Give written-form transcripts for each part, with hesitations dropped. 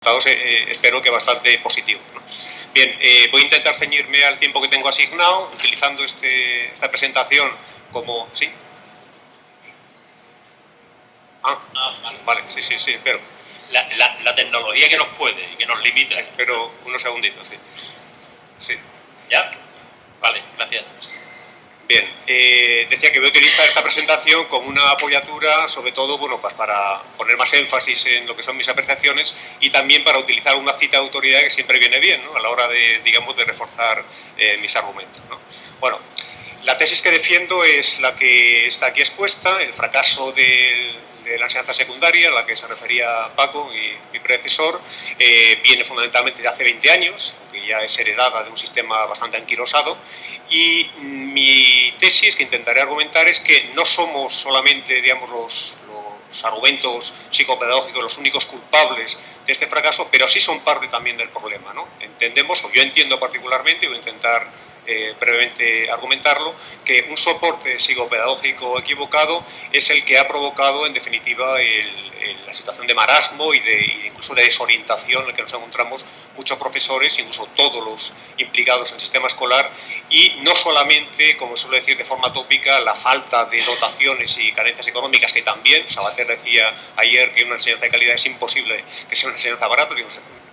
resultados espero que bastante positivos, ¿no? Bien, voy a intentar ceñirme al tiempo que tengo asignado, utilizando esta presentación como... ¿Sí? Vale, sí, espero. La tecnología que nos puede y que nos limita. Espero unos segunditos, sí. ¿Ya? Vale, gracias. Bien, decía que voy a utilizar esta presentación como una apoyatura, sobre todo, bueno, pues para poner más énfasis en lo que son mis apreciaciones y también para utilizar una cita de autoridad que siempre viene bien, ¿no?, a la hora de, digamos, de reforzar mis argumentos, ¿no? Bueno, la tesis que defiendo es la que está aquí expuesta, el fracaso de la enseñanza secundaria, a la que se refería Paco y mi predecesor, viene fundamentalmente de hace 20 años, que ya es heredada de un sistema bastante anquilosado, y mi tesis que intentaré argumentar es que no somos solamente, digamos, los argumentos psicopedagógicos los únicos culpables de este fracaso, pero sí son parte también del problema, ¿no? Entendemos, o yo entiendo particularmente, voy a intentar brevemente argumentarlo, que un soporte psicopedagógico equivocado es el que ha provocado en definitiva la situación de marasmo y incluso de desorientación en la que nos encontramos muchos profesores, incluso todos los implicados en el sistema escolar, y no solamente, como suelo decir de forma tópica, la falta de dotaciones y carencias económicas, que también, Sabater decía ayer que una enseñanza de calidad es imposible que sea una enseñanza barata,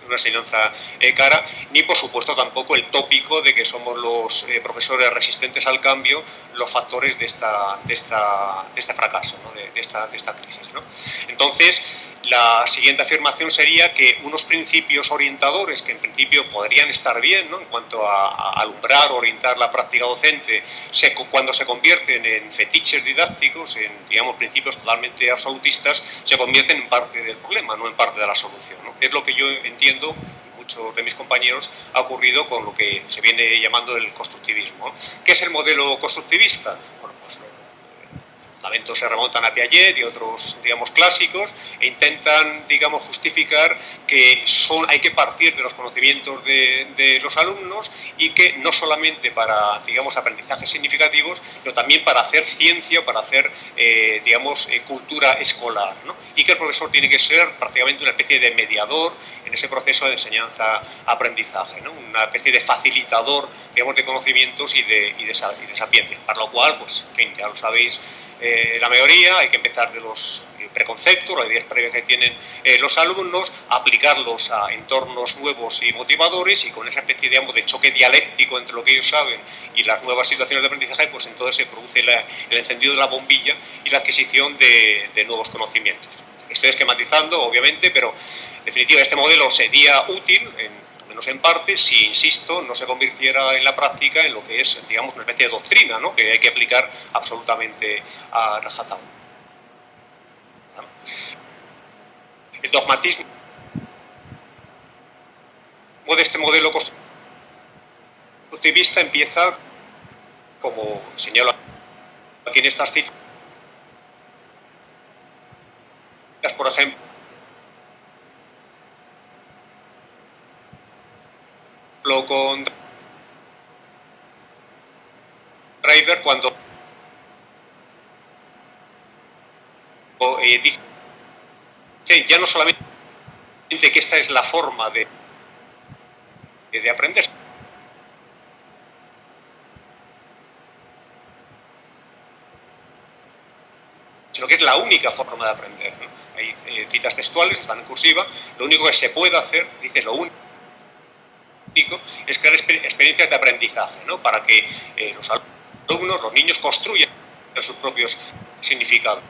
una enseñanza cara, ni por supuesto tampoco el tópico de que somos los profesores resistentes al cambio los factores de este fracaso, ¿no?, de esta crisis, ¿no? Entonces, la siguiente afirmación sería que unos principios orientadores que en principio podrían estar bien, ¿no?, en cuanto a alumbrar o orientar la práctica docente, cuando se convierten en fetiches didácticos, en, digamos, principios totalmente absolutistas, se convierten en parte del problema, no en parte de la solución, ¿no? Es lo que yo entiendo, muchos de mis compañeros, ha ocurrido con lo que se viene llamando el constructivismo. ¿Qué es el modelo constructivista? Bueno, pues los fundamentos se remontan a Piaget y otros, digamos, clásicos, e intentan, digamos, justificar que hay que partir de los conocimientos de los alumnos y que no solamente para, digamos, aprendizajes significativos, sino también para hacer ciencia, para hacer, digamos, cultura escolar, ¿no? Y que el profesor tiene que ser prácticamente una especie de mediador en ese proceso de enseñanza-aprendizaje, ¿no?, una especie de facilitador, digamos, de conocimientos y de sapiencia, para lo cual, pues, en fin, ya lo sabéis, la mayoría, hay que empezar de los preconceptos, las ideas previas que tienen los alumnos, aplicarlos a entornos nuevos y motivadores, y con esa especie, digamos, de choque dialéctico entre lo que ellos saben y las nuevas situaciones de aprendizaje, pues entonces se produce el encendido de la bombilla y la adquisición de nuevos conocimientos. Estoy esquematizando, obviamente, pero en definitiva este modelo sería útil, menos en parte, si, insisto, no se convirtiera en la práctica en lo que es, digamos, una especie de doctrina, ¿no?, que hay que aplicar absolutamente a rajatabla. El dogmatismo de este modelo constructivista empieza, como señalo aquí en estas citas, por ejemplo, con Driver, cuando dice ya no solamente que esta es la forma de aprender, sino que es la única forma de aprender, ¿no? Hay citas textuales, están en cursiva. Lo único que se puede hacer, dice, lo único es crear experiencias de aprendizaje, ¿no?, para que los alumnos, los niños, construyan sus propios significados.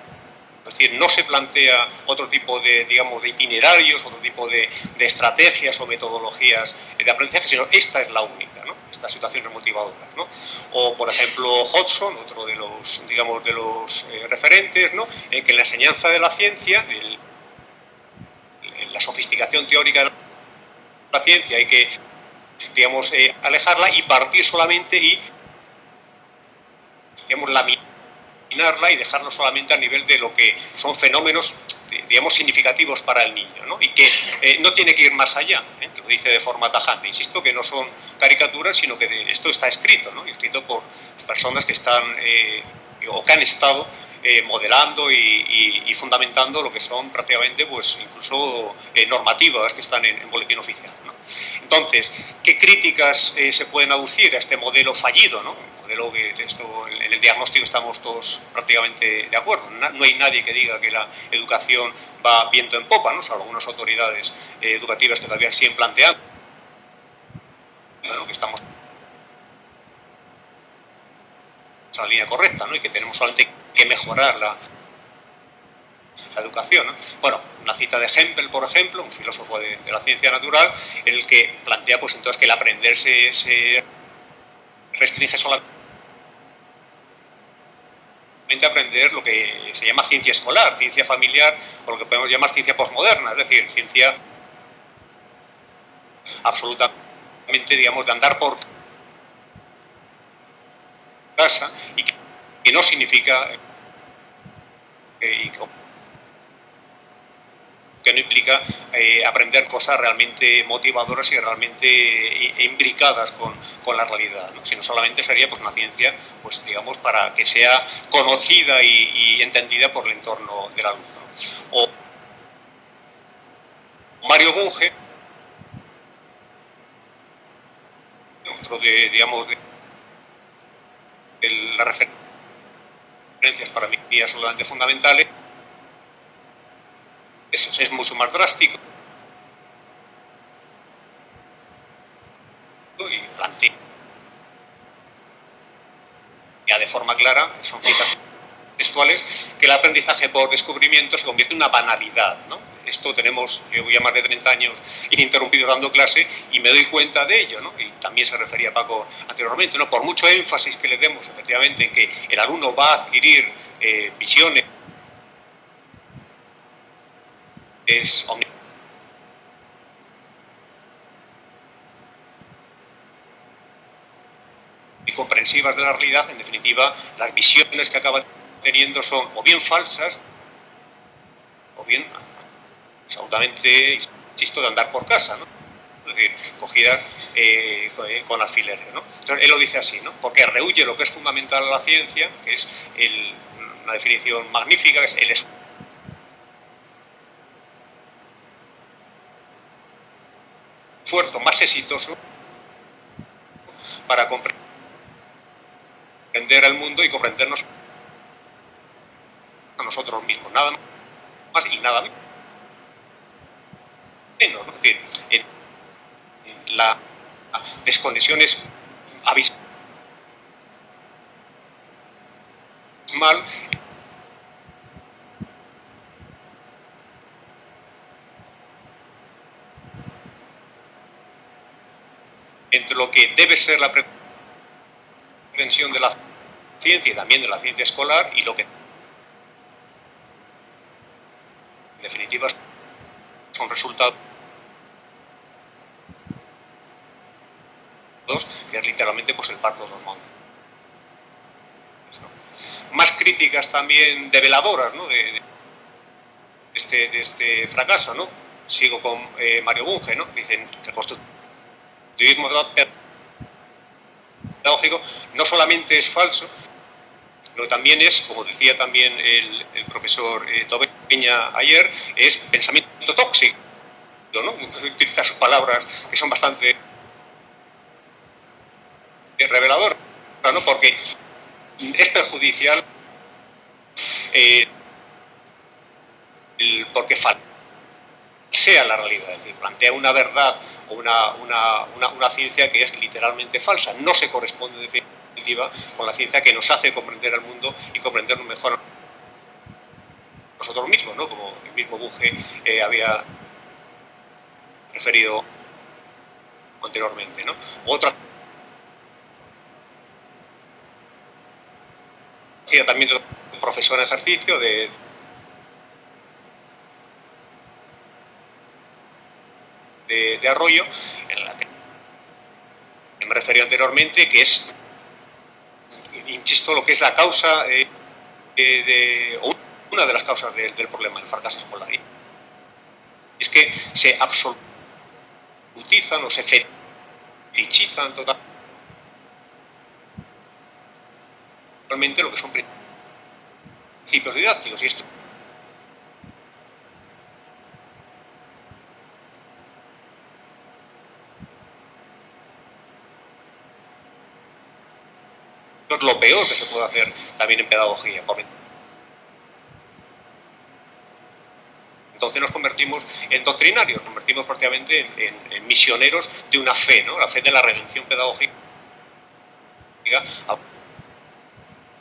Es decir, no se plantea otro tipo de, digamos, de itinerarios, otro tipo de estrategias o metodologías de aprendizaje, sino esta es la única, ¿no?, estas situaciones motivadoras, ¿no? O, por ejemplo, Hodgson, otro de los, digamos, de los referentes, ¿no?, que en la enseñanza de la ciencia, la sofisticación teórica de la ciencia hay que, digamos, alejarla y partir solamente y, digamos, laminarla y dejarlo solamente a nivel de lo que son fenómenos, digamos, significativos para el niño, ¿no?, y que no tiene que ir más allá, que lo dice de forma tajante. Insisto que no son caricaturas, sino que esto está escrito, ¿no?, escrito por personas que están o que han estado modelando y fundamentando lo que son prácticamente pues incluso normativas que están en boletín oficial, ¿no? Entonces, ¿qué críticas se pueden aducir a este modelo fallido, ¿no? Modelo que en el diagnóstico estamos todos prácticamente de acuerdo. No hay nadie que diga que la educación va viento en popa, ¿no? Salvo algunas autoridades educativas que todavía siguen planteando, ¿no?, que estamos en la línea correcta, ¿no?, y que tenemos solamente que mejorar la educación, ¿no? Bueno, una cita de Hempel, por ejemplo, un filósofo de la ciencia natural, en el que plantea pues entonces que el aprender se restringe solamente a aprender lo que se llama ciencia escolar, ciencia familiar, o lo que podemos llamar ciencia posmoderna, es decir, ciencia absolutamente, digamos, de andar por casa, y que no significa que no implica aprender cosas realmente motivadoras y realmente imbricadas con la realidad, ¿no?, sino solamente sería pues una ciencia, pues digamos, para que sea conocida y entendida por el entorno del alumno. O Mario Bunge, otro de, digamos, de las referencias para mí absolutamente fundamentales, es mucho más drástico y plantea de forma clara, son citas textuales, que el aprendizaje por descubrimiento se convierte en una banalidad, ¿no? Esto yo voy a más de 30 años ininterrumpido dando clase y me doy cuenta de ello, ¿no? Y también se refería Paco anteriormente, ¿no? Por mucho énfasis que le demos efectivamente en que el alumno va a adquirir visiones comprensivas de la realidad, en definitiva, las visiones que acaban teniendo son o bien falsas o bien absolutamente, insisto, de andar por casa, ¿no? Es decir, cogidas con alfileres, ¿no? Entonces, él lo dice así, ¿no? Porque rehúye lo que es fundamental a la ciencia, que es una definición magnífica, que es el esfuerzo más exitoso para comprender el mundo y comprendernos a nosotros mismos, nada más y nada menos, ¿no? Es decir, la desconexión es abismal entre lo que debe ser la pretensión de la ciencia y también de la ciencia escolar y lo que en definitiva son resultados que es literalmente pues el parto de los montes, ¿no? Más críticas también develadoras, ¿no?, de este fracaso, ¿no? Sigo con Mario Bunge, ¿no? Dicen que el constructivismo pedagógico no solamente es falso, pero también es, como decía también el profesor Tobeña ayer, es pensamiento tóxico, ¿no? Utilizar sus palabras que son bastante reveladoras, ¿no? Porque es perjudicial porque falsea la realidad, es decir, plantea una verdad o una ciencia que es literalmente falsa, no se corresponde en definitiva con la ciencia que nos hace comprender el mundo y comprendernos mejor a nosotros mismos, ¿no?, como el mismo Bunge había referido anteriormente, ¿no? Otra también de profesor en ejercicio de Arroyo, en la que me referí anteriormente, que es, insisto, lo que es la causa o una de las causas del problema del fracaso escolar. Es que se absolutizan o se fetichizan totalmente lo que son principios principios didácticos. Y esto es lo peor que se puede hacer también en pedagogía. Entonces nos convertimos en doctrinarios, nos convertimos prácticamente en misioneros de una fe, ¿no? La fe de la redención pedagógica va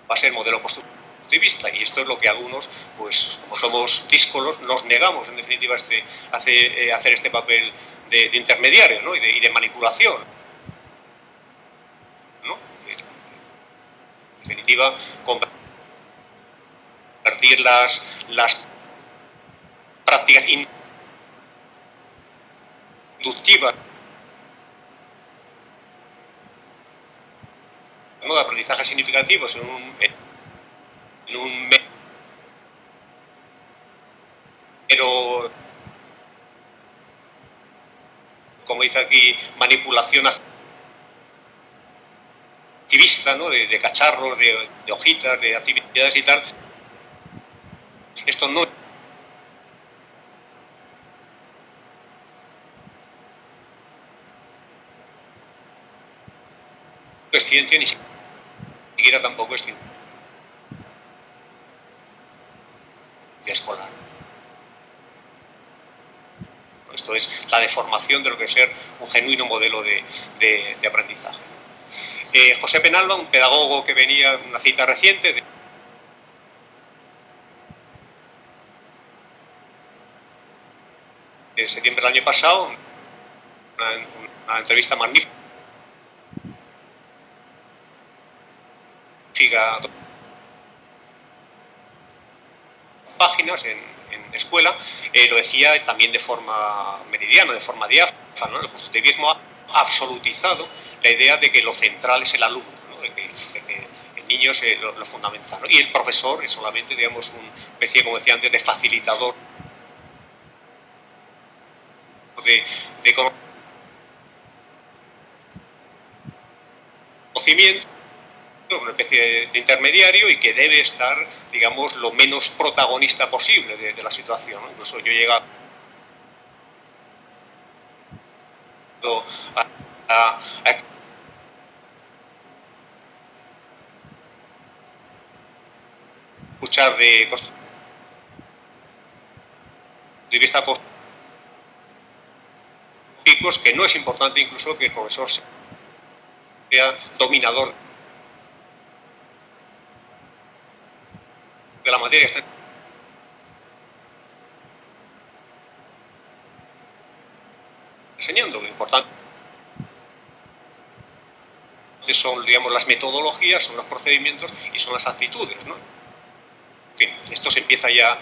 a ser modelo constructivista, y esto es lo que algunos, pues como somos díscolos, nos negamos en definitiva a hacer este papel de intermediario, ¿no? y de manipulación, ¿no? En definitiva, convertir las prácticas inductivas, ¿no?, de aprendizaje significativos en un mero, como dice aquí, manipulación activista, ¿no?, de cacharros, de hojitas, de actividades y tal. Esto no es ciencia, ni siquiera tampoco es ciencia escolar. Esto es la deformación de lo que es ser un genuino modelo de aprendizaje. José Penalba, un pedagogo que venía, una cita reciente de septiembre del año pasado, una entrevista magnífica, páginas en escuela, lo decía también de forma meridiana, de forma diáfana, ¿no? El constructivismo ha absolutizado la idea de que lo central es el alumno, ¿no? de que el niño es lo fundamental, ¿no? Y el profesor es solamente, digamos, una especie, como decía antes, de facilitador de conocimiento, una especie de intermediario, y que debe estar, digamos, lo menos protagonista posible de la situación, ¿no? Incluso yo he llegado a escuchar de vista picos que no es importante incluso que el profesor sea dominador de la materia. Está enseñando. Lo importante son, digamos, las metodologías, son los procedimientos y son las actitudes, ¿no? En fin, esto se empieza ya,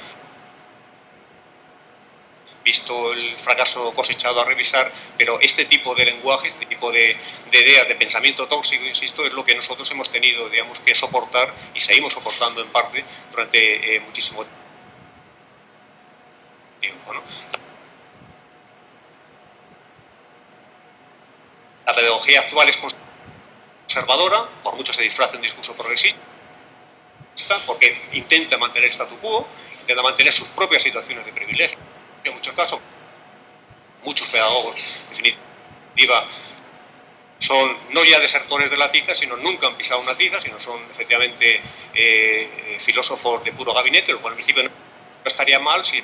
visto el fracaso cosechado, a revisar, pero este tipo de lenguaje, este tipo de ideas, de pensamiento tóxico, insisto, es lo que nosotros hemos tenido, digamos, que soportar, y seguimos soportando en parte durante muchísimo tiempo, ¿no? La pedagogía actual es conservadora, por mucho se disfrace un discurso progresista, porque intenta mantener el statu quo, intenta mantener sus propias situaciones de privilegio. En muchos casos, muchos pedagogos, en definitiva, son no ya desertores de la tiza, sino nunca han pisado una tiza, sino son efectivamente filósofos de puro gabinete, lo cual en principio no estaría mal si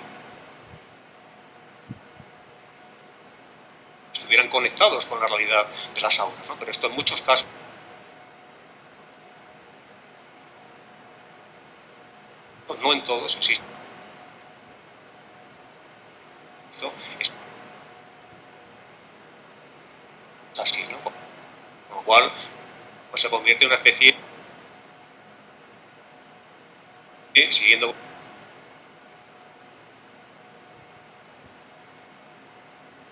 estuvieran conectados con la realidad de las aulas, ¿no? Pero esto en muchos casos, no en todos, insisto, es así, ¿no? Con lo cual, pues se convierte en una especie de, siguiendo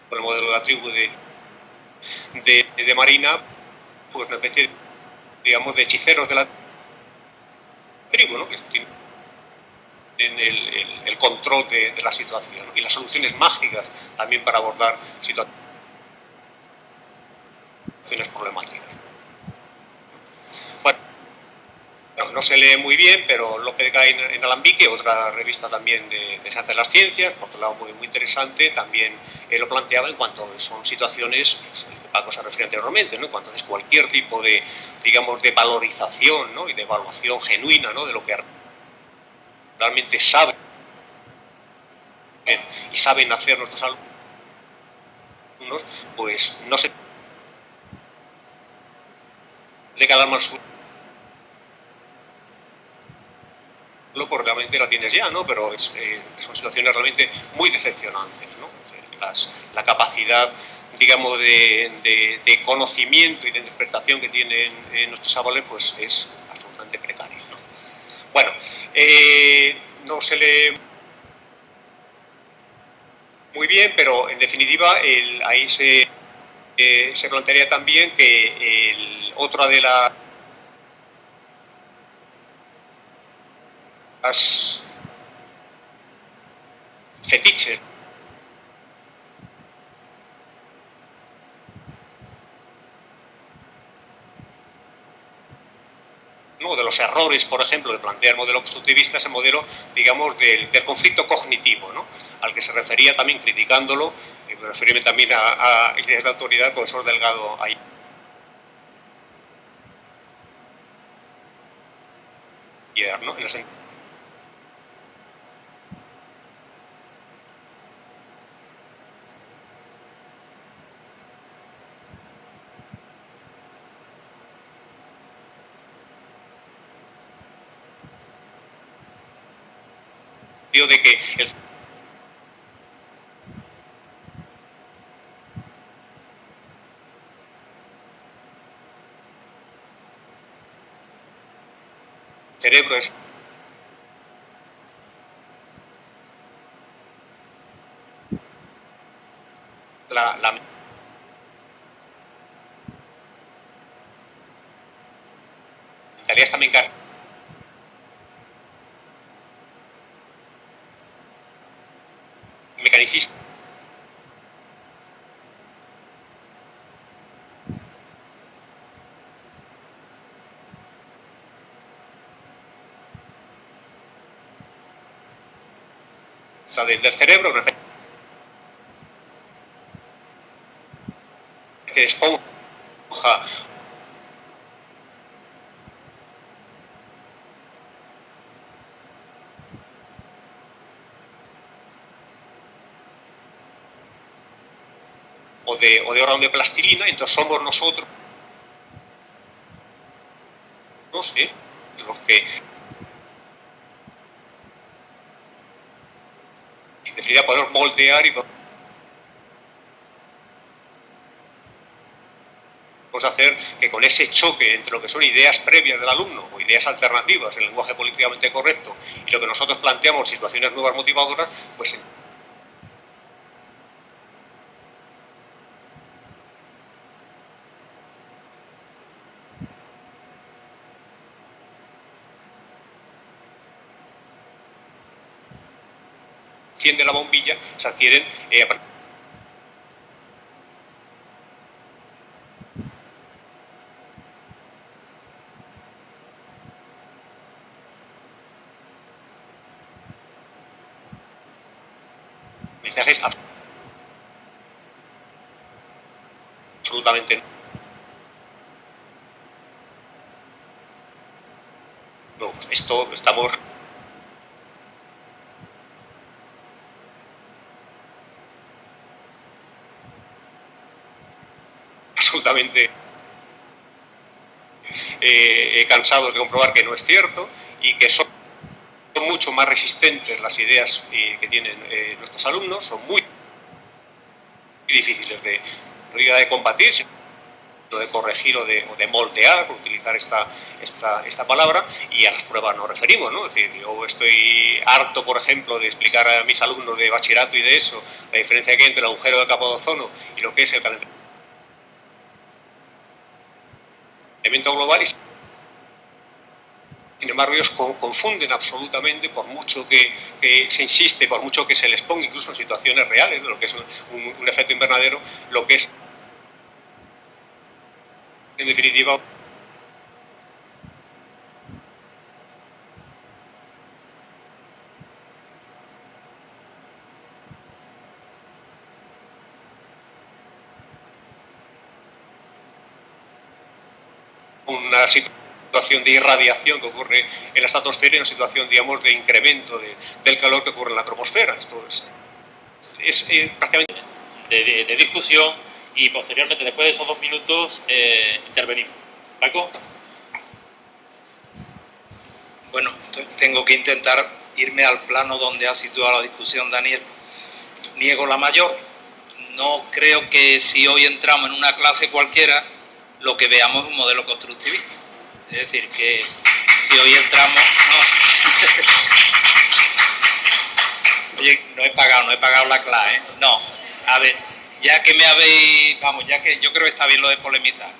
con el modelo de la tribu de Marina, pues una especie, digamos, de hechiceros de la tribu, ¿no? Que tienen el control de la situación, ¿no? Y las soluciones mágicas también para abordar situaciones problemáticas. Bueno, no se lee muy bien, pero López Gay en Alambique, otra revista también de Se hacen las ciencias, por otro lado muy interesante, también lo planteaba en cuanto son situaciones, pues, que Paco se refería anteriormente, ¿no? En cuanto a cualquier tipo de, digamos, de valorización, ¿no? Y de evaluación genuina, ¿no? De lo que realmente saben y saben hacer nuestros alumnos, pues no se de cada mal porque realmente la tienes ya, ¿no? Pero son situaciones realmente muy decepcionantes, ¿no? La capacidad, digamos, de conocimiento y de interpretación que tienen nuestros chavales, pues es absolutamente precaria, ¿no? Bueno, no se lee muy bien, pero en definitiva ahí se plantearía también que otra de las fetiches ¿no? De los errores, por ejemplo, de plantear el modelo constructivista, ese modelo, digamos, del conflicto cognitivo, ¿no? Al que se refería también criticándolo, y me referirme también a ideas de autoridad, el profesor Delgado ayer, ¿no? En el sentido de que el cerebro es la mentalidad también mecanicista del cerebro, una especie de esponja o de órgano de plastilina, entonces somos nosotros los que en definitiva podemos moldear y podemos hacer que con ese choque entre lo que son ideas previas del alumno o ideas alternativas, el lenguaje políticamente correcto, y lo que nosotros planteamos, situaciones nuevas motivadoras, pues enciende la bombilla, se adquieren mensajes absolutamente nuevos. Esto estamos absolutamente cansados de comprobar que no es cierto y que son mucho más resistentes las ideas que tienen nuestros alumnos, son muy difíciles no diga de combatir, sino de corregir o de moldear, por utilizar esta palabra, y a las pruebas nos referimos, ¿no? Es decir, yo estoy harto, por ejemplo, de explicar a mis alumnos de bachillerato y de eso la diferencia que hay entre el agujero de capa de ozono y lo que es el calentamiento global, y sin embargo ellos confunden absolutamente, por mucho que se insiste, por mucho que se les ponga incluso en situaciones reales de lo que es un efecto invernadero, lo que es en definitiva una situación de irradiación que ocurre en la estratosfera y una situación, digamos, de incremento del calor que ocurre en la troposfera. Esto es prácticamente de discusión, y posteriormente, después de esos 2 minutos, intervenimos. ¿Paco? Bueno, tengo que intentar irme al plano donde ha situado la discusión Daniel. Niego la mayor. No creo que si hoy entramos en una clase cualquiera, lo que veamos es un modelo constructivista. Es decir, que si hoy entramos... No. Oye, no he pagado la clase, ¿eh? No. A ver, ya que me habéis... Vamos, ya que yo creo que está bien lo de polemizar.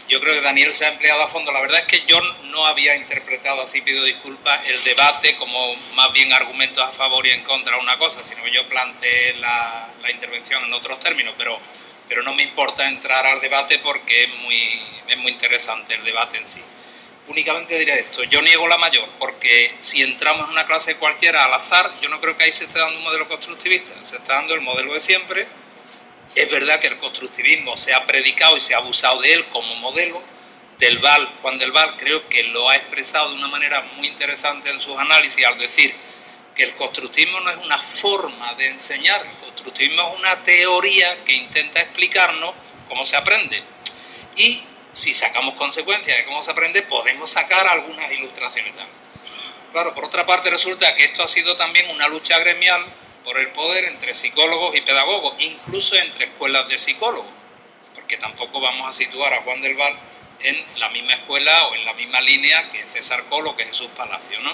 Yo creo que Daniel se ha empleado a fondo. La verdad es que yo no había interpretado, así pido disculpas, el debate como más bien argumentos a favor y en contra de una cosa, sino que yo planteé la intervención en otros términos, pero no me importa entrar al debate porque es muy interesante el debate en sí. Únicamente diré esto, yo niego la mayor, porque si entramos en una clase cualquiera al azar, yo no creo que ahí se esté dando un modelo constructivista, se está dando el modelo de siempre. Es verdad que el constructivismo se ha predicado y se ha abusado de él como modelo. Juan del Val creo que lo ha expresado de una manera muy interesante en sus análisis al decir que el constructivismo no es una forma de enseñar, el constructivismo es una teoría que intenta explicarnos cómo se aprende. Y si sacamos consecuencias de cómo se aprende, podemos sacar algunas ilustraciones también. Claro, por otra parte resulta que esto ha sido también una lucha gremial por el poder entre psicólogos y pedagogos, incluso entre escuelas de psicólogos, porque tampoco vamos a situar a Juan del Val en la misma escuela o en la misma línea que César Colo, que Jesús Palacio, ¿no?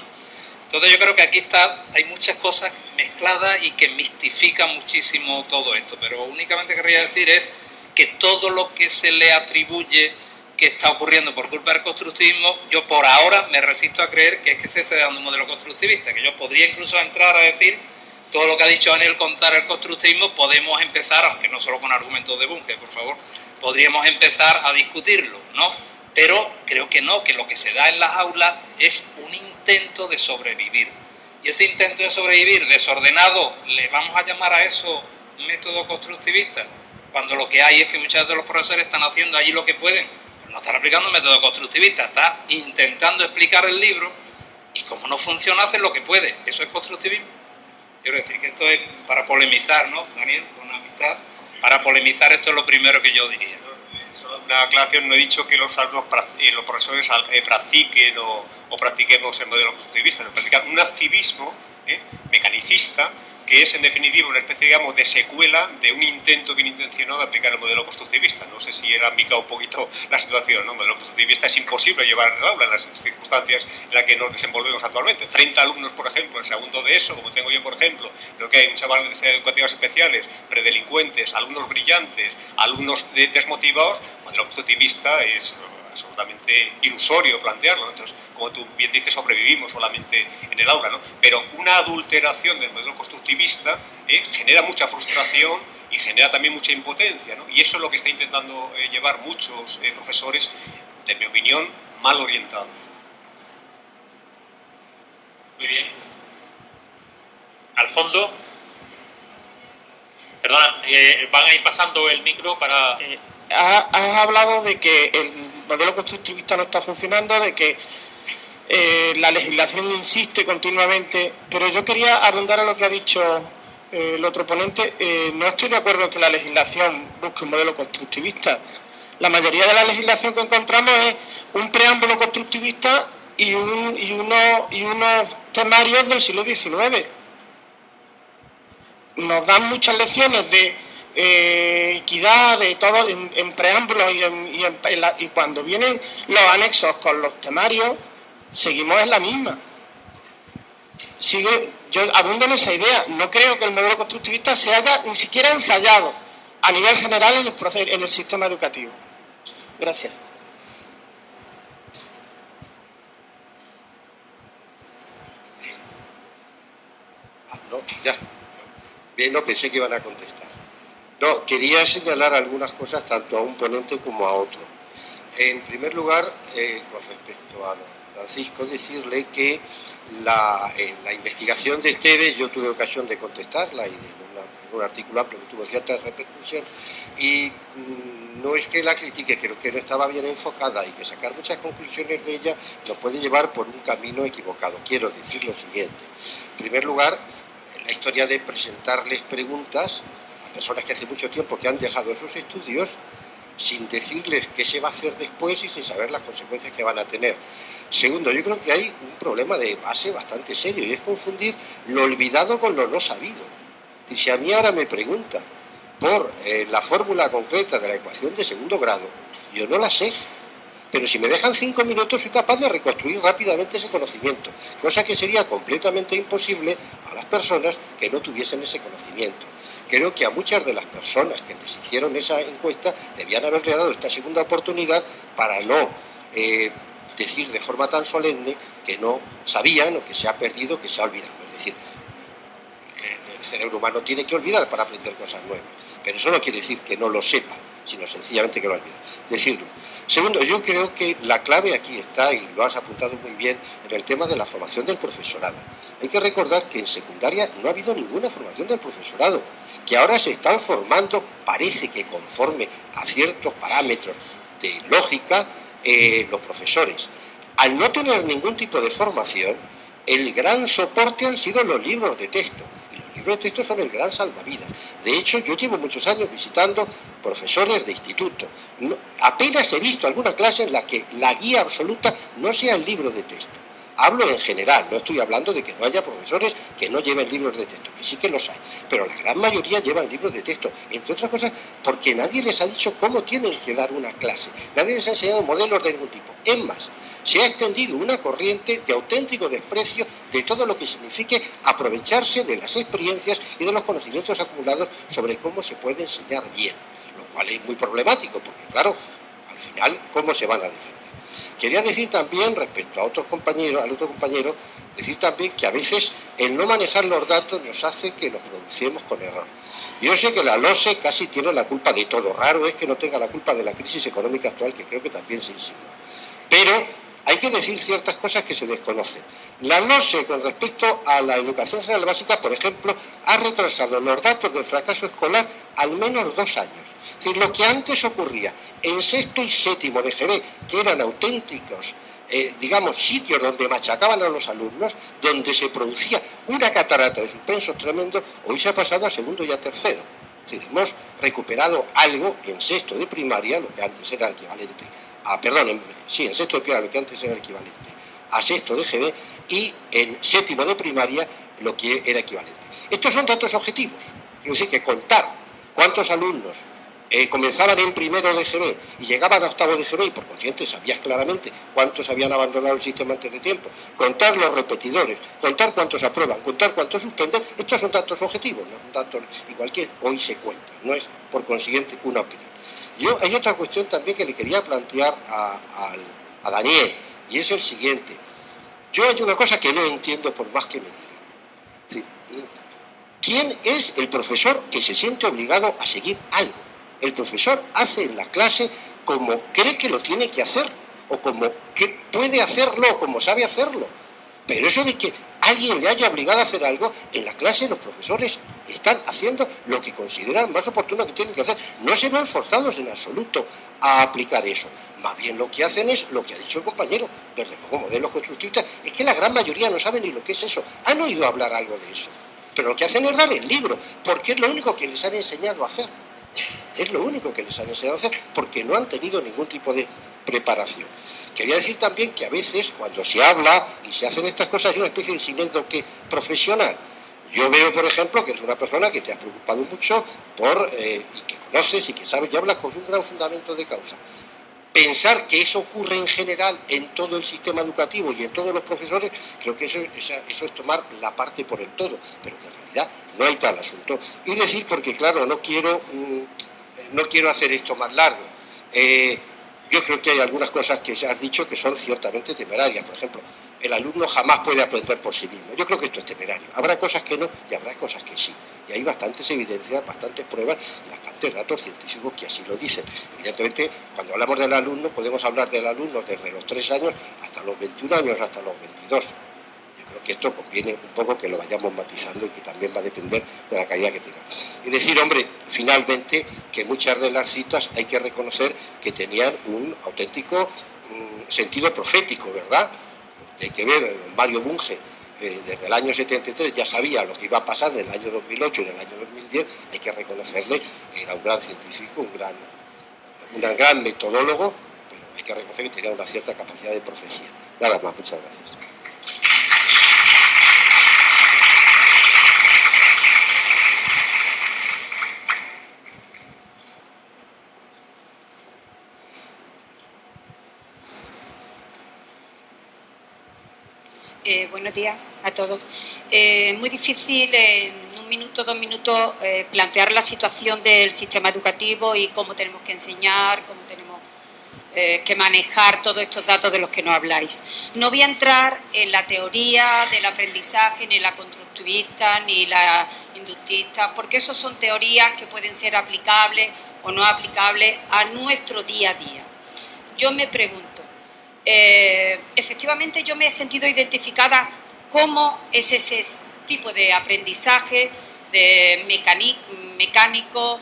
Entonces yo creo que aquí hay muchas cosas mezcladas y que mistifican muchísimo todo esto, pero únicamente querría decir es que todo lo que se le atribuye que está ocurriendo por culpa del constructivismo, yo por ahora me resisto a creer que es que se esté dando un modelo constructivista, que yo podría incluso entrar a decir todo lo que ha dicho Daniel contra el constructivismo, podemos empezar, aunque no solo con argumentos de Bunge, por favor, podríamos empezar a discutirlo, ¿no? Pero creo que no, que lo que se da en las aulas es un intento de sobrevivir. Y ese intento de sobrevivir desordenado, ¿le vamos a llamar a eso método constructivista? Cuando lo que hay es que muchos de los profesores están haciendo allí lo que pueden. No están aplicando un método constructivista, está intentando explicar el libro y como no funciona, hacen lo que puede. ¿Eso es constructivismo? Quiero decir que esto es para polemizar, ¿no, Daniel? Con amistad. Para polemizar esto es lo primero que yo diría. Una aclaración, no he dicho que los alumnos, los profesores practiquen o practiquemos el modelo constructivista, no, practican un activismo mecanicista que es en definitiva una especie, digamos, de secuela de un intento bien intencionado de aplicar el modelo constructivista. No sé si era ambicado un poquito la situación, ¿no? El modelo constructivista es imposible llevar en el aula en las circunstancias en las que nos desenvolvemos actualmente. 30 alumnos, por ejemplo, en segundo de ESO, como tengo yo, por ejemplo, creo que hay un chaval de necesidades educativas especiales, predelincuentes, alumnos brillantes, alumnos desmotivados. El modelo constructivista es absolutamente ilusorio plantearlo, ¿no? Entonces, como tú bien dices, sobrevivimos solamente en el aula, ¿no? Pero una adulteración del modelo constructivista genera mucha frustración y genera también mucha impotencia, ¿no? Y eso es lo que está intentando llevar muchos profesores, de mi opinión, mal orientados. Muy bien. Al fondo. Perdona, van a ir pasando el micro para... Has hablado de que el modelo constructivista no está funcionando, de que la legislación insiste continuamente, pero yo quería abundar a lo que ha dicho el otro ponente. No estoy de acuerdo en que la legislación busque un modelo constructivista. La mayoría de la legislación que encontramos es un preámbulo constructivista y unos temarios del siglo XIX. Nos dan muchas lecciones de equidad, de todo en preámbulos y cuando vienen los anexos con los temarios, seguimos en la misma. Yo abundo en esa idea. No creo que el modelo constructivista se haya ni siquiera ensayado a nivel general en el sistema educativo. Gracias. No, ya. Bien, no pensé que iban a contestar. No, quería señalar algunas cosas tanto a un ponente como a otro. En primer lugar, con respecto a don Francisco, decirle que la investigación de Esteves, yo tuve ocasión de contestarla y en un artículo amplio que tuvo cierta repercusión, y no es que la critique, creo que no estaba bien enfocada y que sacar muchas conclusiones de ella nos puede llevar por un camino equivocado. Quiero decir lo siguiente. En primer lugar, la historia de presentarles preguntas a personas que hace mucho tiempo que han dejado esos estudios sin decirles qué se va a hacer después y sin saber las consecuencias que van a tener. Segundo, yo creo que hay un problema de base bastante serio y es confundir lo olvidado con lo no sabido. Si a mí ahora me preguntan por la fórmula concreta de la ecuación de segundo grado, yo no la sé, pero si me dejan 5 minutos soy capaz de reconstruir rápidamente ese conocimiento, cosa que sería completamente imposible a las personas que no tuviesen ese conocimiento. Creo que a muchas de las personas que les hicieron esa encuesta debían haberle dado esta segunda oportunidad para no decir de forma tan solemne que no sabían o que se ha perdido, que se ha olvidado. Es decir, el cerebro humano tiene que olvidar para aprender cosas nuevas, pero eso no quiere decir que no lo sepa, sino sencillamente que lo olvide. Decirlo. Segundo, yo creo que la clave aquí está, y lo has apuntado muy bien, en el tema de la formación del profesorado. Hay que recordar que en secundaria no ha habido ninguna formación del profesorado, que ahora se están formando, parece que conforme a ciertos parámetros de lógica, los profesores. Al no tener ningún tipo de formación, el gran soporte han sido los libros de texto. Y los libros de texto son el gran salvavidas. De hecho, yo llevo muchos años visitando profesores de instituto. Apenas he visto alguna clase en la que la guía absoluta no sea el libro de texto. Hablo en general, no estoy hablando de que no haya profesores que no lleven libros de texto, que sí que los hay, pero la gran mayoría llevan libros de texto, entre otras cosas porque nadie les ha dicho cómo tienen que dar una clase, nadie les ha enseñado modelos de ningún tipo. Es más, se ha extendido una corriente de auténtico desprecio de todo lo que signifique aprovecharse de las experiencias y de los conocimientos acumulados sobre cómo se puede enseñar bien, lo cual es muy problemático, porque claro, al final, ¿cómo se van a defender? Quería decir también, respecto a otros compañeros, al otro compañero, decir también que a veces el no manejar los datos nos hace que los pronunciemos con error. Yo sé que la LOSE casi tiene la culpa de todo, raro es que no tenga la culpa de la crisis económica actual, que creo que también se insinúa. Pero hay que decir ciertas cosas que se desconocen. La LOSE, con respecto a la educación general básica, por ejemplo, ha retrasado los datos del fracaso escolar al menos 2 años. Es decir, lo que antes ocurría en sexto y séptimo de GB, que eran auténticos, sitios donde machacaban a los alumnos, donde se producía una catarata de suspensos tremendo, hoy se ha pasado a segundo y a tercero. Es decir, hemos recuperado algo en sexto de primaria, lo que antes era equivalente en sexto de primaria, lo que antes era el equivalente a sexto de GB, y en séptimo de primaria, lo que era equivalente. Estos son datos objetivos, es decir, que contar cuántos alumnos comenzaban en primero de GB y llegaban a octavo de GB y por consiguiente sabías claramente cuántos habían abandonado el sistema antes de tiempo, contar los repetidores, contar cuántos aprueban, contar cuántos suspenden, estos son datos objetivos, no son datos igual que hoy se cuentan, no es por consiguiente una opinión. Hay otra cuestión también que le quería plantear a Daniel, y es el siguiente. Yo hay una cosa que no entiendo por más que me digan. ¿Quién es el profesor que se siente obligado a seguir algo? El profesor hace en la clase como cree que lo tiene que hacer, o como que puede hacerlo, o como sabe hacerlo. Pero eso de que alguien le haya obligado a hacer algo, en la clase los profesores están haciendo lo que consideran más oportuno que tienen que hacer. No se ven forzados en absoluto a aplicar eso. Más bien lo que hacen es lo que ha dicho el compañero, desde luego modelos constructivistas, es que la gran mayoría no sabe ni lo que es eso. Han oído hablar algo de eso. Pero lo que hacen es dar el libro, porque es lo único que les han enseñado a hacer. Es lo único que les han enseñado a hacer, porque no han tenido ningún tipo de preparación. Quería decir también que a veces, cuando se habla y se hacen estas cosas, hay una especie de sinécdoque profesional. Yo veo, por ejemplo, que eres una persona que te ha preocupado mucho y que conoces y que sabes y hablas con un gran fundamento de causa. Pensar que eso ocurre en general en todo el sistema educativo y en todos los profesores, creo que eso es tomar la parte por el todo, pero que en realidad no hay tal asunto. Y decir, porque claro, no quiero hacer esto más largo. Yo creo que hay algunas cosas que se has dicho que son ciertamente temerarias. Por ejemplo, el alumno jamás puede aprender por sí mismo. Yo creo que esto es temerario. Habrá cosas que no y habrá cosas que sí. Y hay bastantes evidencias, bastantes pruebas y bastantes datos científicos que así lo dicen. Evidentemente, cuando hablamos del alumno, podemos hablar del alumno desde los 3 años hasta los 21 años, hasta los 22. Yo creo porque esto conviene un poco que lo vayamos matizando y que también va a depender de la calidad que tenga. Y decir, hombre, finalmente, que muchas de las citas hay que reconocer que tenían un auténtico sentido profético, ¿verdad? Hay que ver, Mario Bunge, desde el año 73 ya sabía lo que iba a pasar en el año 2008 y en el año 2010, hay que reconocerle, era un gran científico, un gran metodólogo, pero hay que reconocer que tenía una cierta capacidad de profecía. Nada más, muchas gracias. Buenos días a todos. Muy difícil en un minuto, 2 minutos, plantear la situación del sistema educativo y cómo tenemos que enseñar, cómo tenemos que manejar todos estos datos de los que nos habláis. No voy a entrar en la teoría del aprendizaje, ni la constructivista, ni la inductista, porque eso son teorías que pueden ser aplicables o no aplicables a nuestro día a día. Yo me pregunto, efectivamente yo me he sentido identificada cómo es ese tipo de aprendizaje de mecánico,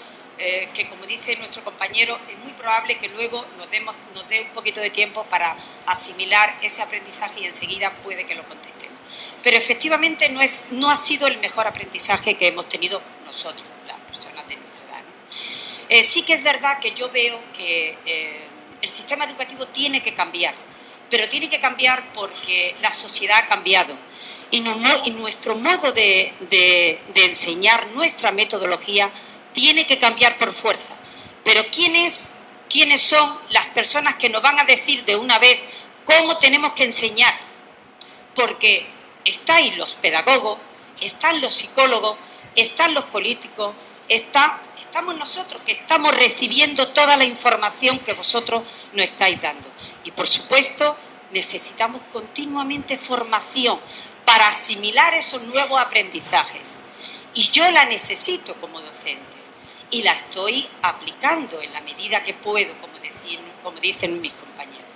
que como dice nuestro compañero, es muy probable que luego nos dé un poquito de tiempo para asimilar ese aprendizaje y enseguida puede que lo contestemos. Pero efectivamente no ha sido el mejor aprendizaje que hemos tenido nosotros, las personas de nuestra edad, ¿no? Sí que es verdad que yo veo que el sistema educativo tiene que cambiar, pero tiene que cambiar porque la sociedad ha cambiado y nuestro modo de enseñar, nuestra metodología, tiene que cambiar por fuerza. Pero ¿quiénes son las personas que nos van a decir de una vez cómo tenemos que enseñar? Porque estáis los pedagogos, están los psicólogos, están los políticos, estamos nosotros que estamos recibiendo toda la información que vosotros nos estáis dando. Y por supuesto necesitamos continuamente formación para asimilar esos nuevos aprendizajes. Y yo la necesito como docente y la estoy aplicando en la medida que puedo, como dicen mis compañeros.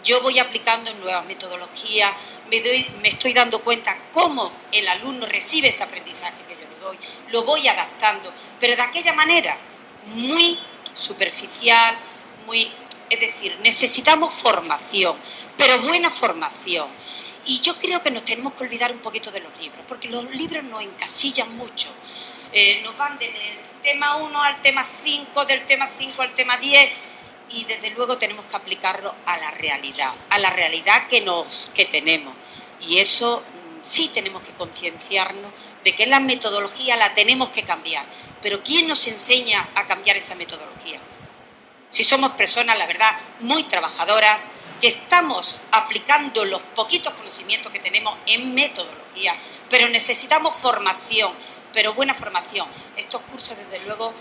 Yo voy aplicando nuevas metodologías, me estoy dando cuenta cómo el alumno recibe ese aprendizaje que yo le doy, lo voy adaptando, pero de aquella manera muy superficial, es decir, necesitamos formación, pero buena formación. Y yo creo que nos tenemos que olvidar un poquito de los libros, porque los libros nos encasillan mucho. Nos van del tema 1 al tema 5, del tema 5 al tema 10, y desde luego tenemos que aplicarlo a la realidad que tenemos. Y eso sí tenemos que concienciarnos de que la metodología la tenemos que cambiar. Pero ¿quién nos enseña a cambiar esa metodología? Si somos personas, la verdad, muy trabajadoras, que estamos aplicando los poquitos conocimientos que tenemos en metodología, pero necesitamos formación, pero buena formación. Estos cursos, desde luego,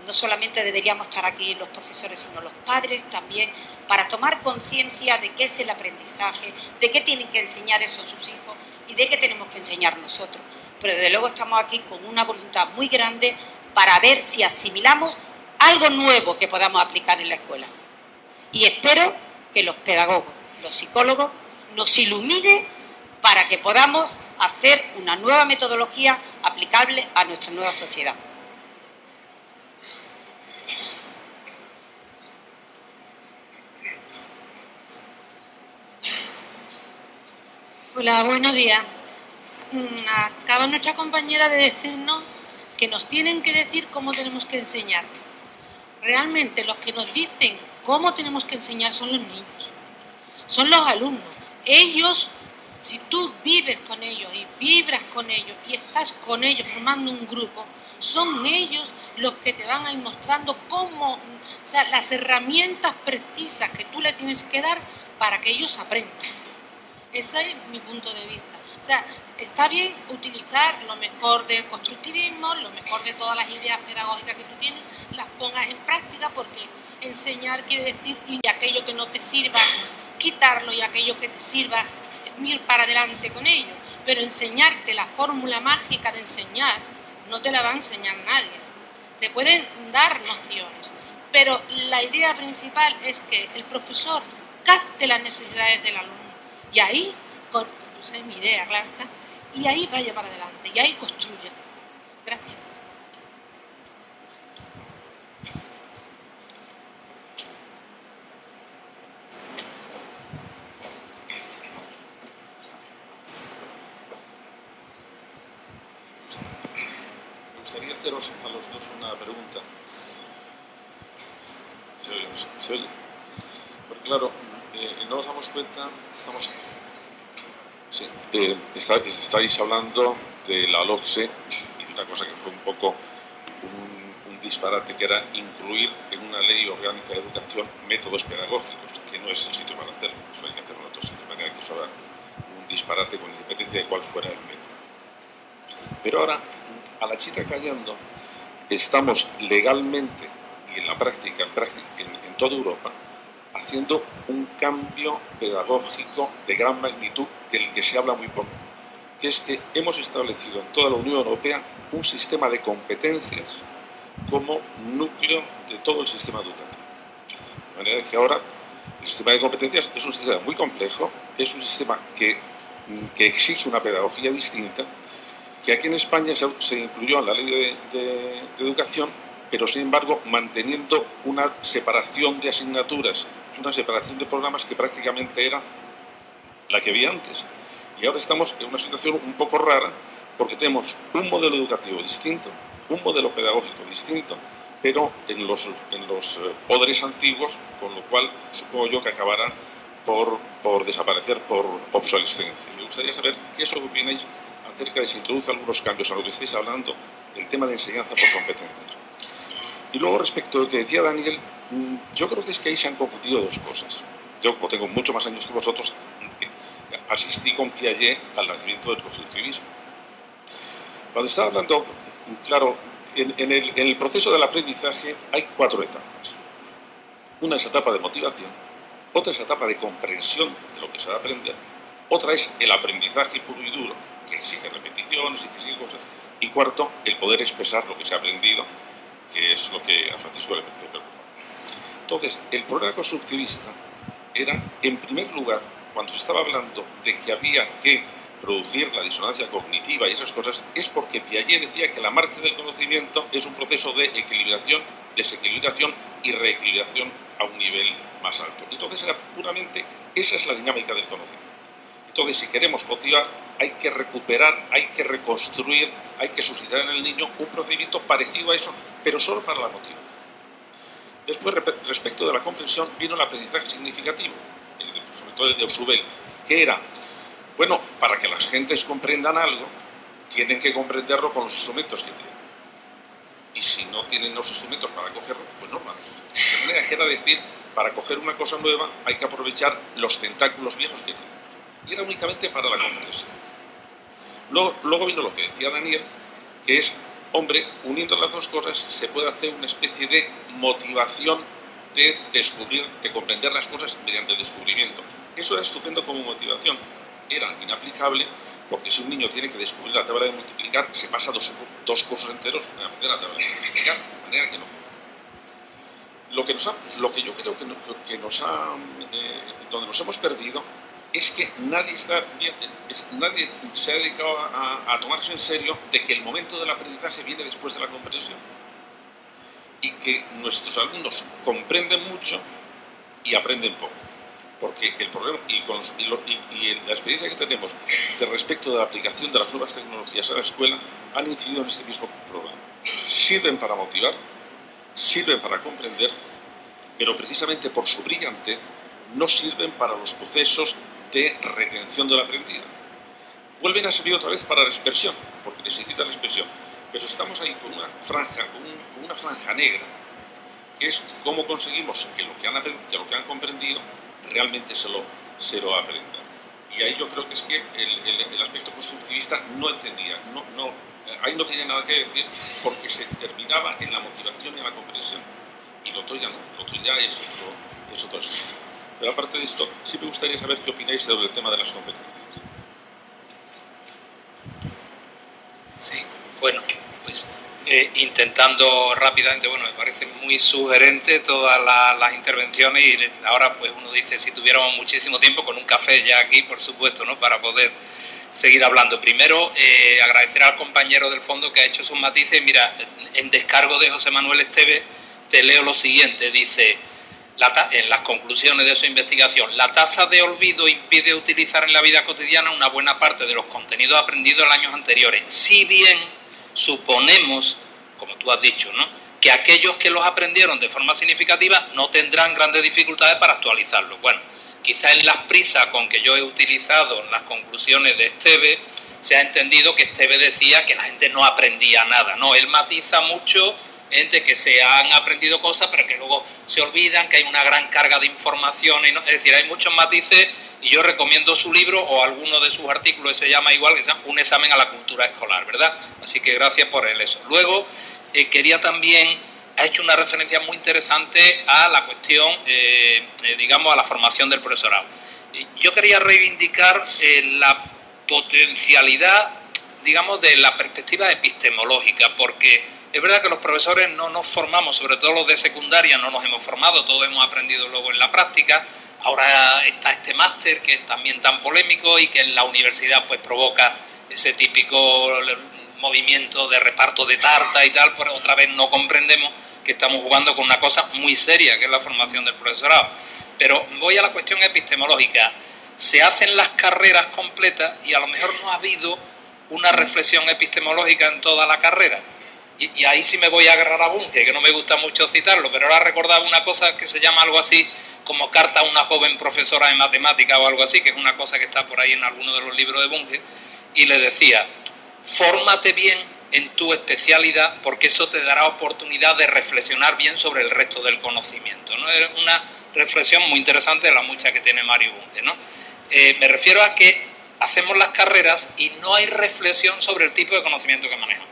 no solamente deberíamos estar aquí los profesores, sino los padres también, para tomar conciencia de qué es el aprendizaje, de qué tienen que enseñar eso a sus hijos y de qué tenemos que enseñar nosotros. Pero desde luego estamos aquí con una voluntad muy grande para ver si asimilamos algo nuevo que podamos aplicar en la escuela. Y espero que los pedagogos, los psicólogos, nos iluminen para que podamos hacer una nueva metodología aplicable a nuestra nueva sociedad. Hola, buenos días. Acaba nuestra compañera de decirnos que nos tienen que decir cómo tenemos que enseñar. Realmente los que nos dicen cómo tenemos que enseñar son los niños, son los alumnos. Ellos, si tú vives con ellos y vibras con ellos y estás con ellos formando un grupo, son ellos los que te van a ir mostrando cómo, o sea, las herramientas precisas que tú le tienes que dar para que ellos aprendan. Ese es mi punto de vista. O sea, está bien utilizar lo mejor del constructivismo, lo mejor de todas las ideas pedagógicas que tú tienes, las pongas en práctica, porque enseñar quiere decir y aquello que no te sirva, quitarlo, y aquello que te sirva, ir para adelante con ello. Pero enseñarte la fórmula mágica de enseñar no te la va a enseñar nadie. Te pueden dar nociones, pero la idea principal es que el profesor capte las necesidades del alumno. Y ahí, esa es mi idea, claro está, y ahí vaya para adelante, y ahí construya. Gracias. Me gustaría haceros a los dos una pregunta. ¿Se oye? ¿Se oye? Porque claro, nos damos cuenta, estamos... Sí, estáis hablando de la LOCSE y de una cosa que fue un poco un disparate, que era incluir en una ley orgánica de educación métodos pedagógicos, que no es el sitio para hacerlo, eso hay que hacerlo en otro sitio, de manera que eso era un disparate con independencia de cuál fuera el método. Pero ahora, a la chita callando, estamos legalmente y en la práctica, en toda Europa, haciendo un cambio pedagógico de gran magnitud del que se habla muy poco, que es que hemos establecido en toda la Unión Europea un sistema de competencias como núcleo de todo el sistema educativo. De manera que ahora el sistema de competencias es un sistema muy complejo, es un sistema que exige una pedagogía distinta, que aquí en España se incluyó en la ley de educación, pero sin embargo manteniendo una separación de asignaturas y una separación de programas que prácticamente era la que había antes. Y ahora estamos en una situación un poco rara porque tenemos un modelo educativo distinto, un modelo pedagógico distinto, pero en los poderes antiguos, con lo cual supongo yo que acabará por desaparecer por obsolescencia. Me gustaría saber qué es lo que opináis acerca de si introduce algunos cambios a lo que estáis hablando, el tema de enseñanza por competencias. Y luego, respecto a lo que decía Daniel, yo creo que es que ahí se han confundido dos cosas. Yo, como tengo mucho más años que vosotros, asistí con Piaget al nacimiento del constructivismo. Cuando estaba hablando, claro, en el proceso del aprendizaje hay 4 etapas. Una es la etapa de motivación, otra es la etapa de comprensión de lo que se va a aprender, otra es el aprendizaje puro y duro, que exige repeticiones, exige cosas, y cuarto, el poder expresar lo que se ha aprendido, que es lo que a Francisco le preocupa. Entonces, el problema constructivista era, en primer lugar, cuando se estaba hablando de que había que producir la disonancia cognitiva y esas cosas, es porque Piaget decía que la marcha del conocimiento es un proceso de equilibración, desequilibración y reequilibración a un nivel más alto. Entonces, era puramente, esa es la dinámica del conocimiento. Entonces, si queremos motivar, hay que recuperar, hay que reconstruir, hay que suscitar en el niño un procedimiento parecido a eso, pero solo para la motivación. Después, respecto de la comprensión, vino el aprendizaje significativo, sobre todo el de Ausubel, que era, bueno, para que las gentes comprendan algo, tienen que comprenderlo con los instrumentos que tienen. Y si no tienen los instrumentos para cogerlo, pues no van. De manera que era decir, para coger una cosa nueva hay que aprovechar los tentáculos viejos que tienen. Y era únicamente para la comprensión. Luego vino lo que decía Daniel, que es, hombre, uniendo las dos cosas se puede hacer una especie de motivación de descubrir, de comprender las cosas mediante el descubrimiento. Eso era estupendo como motivación. Era inaplicable porque si un niño tiene que descubrir la tabla de multiplicar, se pasa dos cursos enteros en aprender la tabla de multiplicar, de manera que no funciona. Lo que yo creo que donde nos hemos perdido es que nadie se ha dedicado a tomarse en serio de que el momento del aprendizaje viene después de la comprensión y que nuestros alumnos comprenden mucho y aprenden poco. Porque el problema y la experiencia que tenemos de respecto de la aplicación de las nuevas tecnologías a la escuela han incidido en este mismo problema. Sirven para motivar, sirven para comprender, pero precisamente por su brillantez no sirven para los procesos de retención del aprendido. Vuelven a servir otra vez para la expresión, porque necesitan la expresión, pero estamos ahí con una franja negra, que es cómo conseguimos que lo que han comprendido realmente se lo aprendan. Y ahí yo creo que es que el aspecto constructivista no entendía, ahí no tenía nada que decir, porque se terminaba en la motivación y en la comprensión. Y lo otro ya no, lo otro ya es otro asunto. Pero aparte de esto, sí me gustaría saber qué opináis sobre el tema de las competencias. Sí, bueno, pues intentando rápidamente, bueno, me parece muy sugerente todas las intervenciones y ahora pues uno dice, si tuviéramos muchísimo tiempo, con un café ya aquí, por supuesto, ¿no?, para poder seguir hablando. Primero, agradecer al compañero del fondo que ha hecho sus matices. Mira, en descargo de José Manuel Esteve, te leo lo siguiente, dice, en las conclusiones de su investigación, la tasa de olvido impide utilizar en la vida cotidiana una buena parte de los contenidos aprendidos en años anteriores, si bien suponemos, como tú has dicho, ¿no?, que aquellos que los aprendieron de forma significativa no tendrán grandes dificultades para actualizarlos. Bueno, quizá en las prisas con que yo he utilizado las conclusiones de Esteve, se ha entendido que Esteve decía que la gente no aprendía nada. No, él matiza mucho de que se han aprendido cosas, pero que luego se olvidan, que hay una gran carga de información. Es decir, hay muchos matices y yo recomiendo su libro o alguno de sus artículos, se llama igual, que se llama Un examen a la cultura escolar, ¿verdad? Así que gracias por eso. Luego, quería también, ha hecho una referencia muy interesante a la cuestión, digamos, a la formación del profesorado. Yo quería reivindicar la potencialidad, digamos, de la perspectiva epistemológica, porque es verdad que los profesores no nos formamos, sobre todo los de secundaria no nos hemos formado, todos hemos aprendido luego en la práctica. Ahora está este máster que es también tan polémico y que en la universidad pues provoca ese típico movimiento de reparto de tarta y tal, pero otra vez no comprendemos que estamos jugando con una cosa muy seria, que es la formación del profesorado. Pero voy a la cuestión epistemológica. Se hacen las carreras completas y a lo mejor no ha habido una reflexión epistemológica en toda la carrera. Y ahí sí me voy a agarrar a Bunge, que no me gusta mucho citarlo, pero ahora recordaba una cosa que se llama algo así como Carta a una joven profesora de matemática o algo así, que es una cosa que está por ahí en alguno de los libros de Bunge, y le decía, fórmate bien en tu especialidad porque eso te dará oportunidad de reflexionar bien sobre el resto del conocimiento, ¿no? Es una reflexión muy interesante de las muchas que tiene Mario Bunge, ¿no? Me refiero a que hacemos las carreras y no hay reflexión sobre el tipo de conocimiento que manejamos.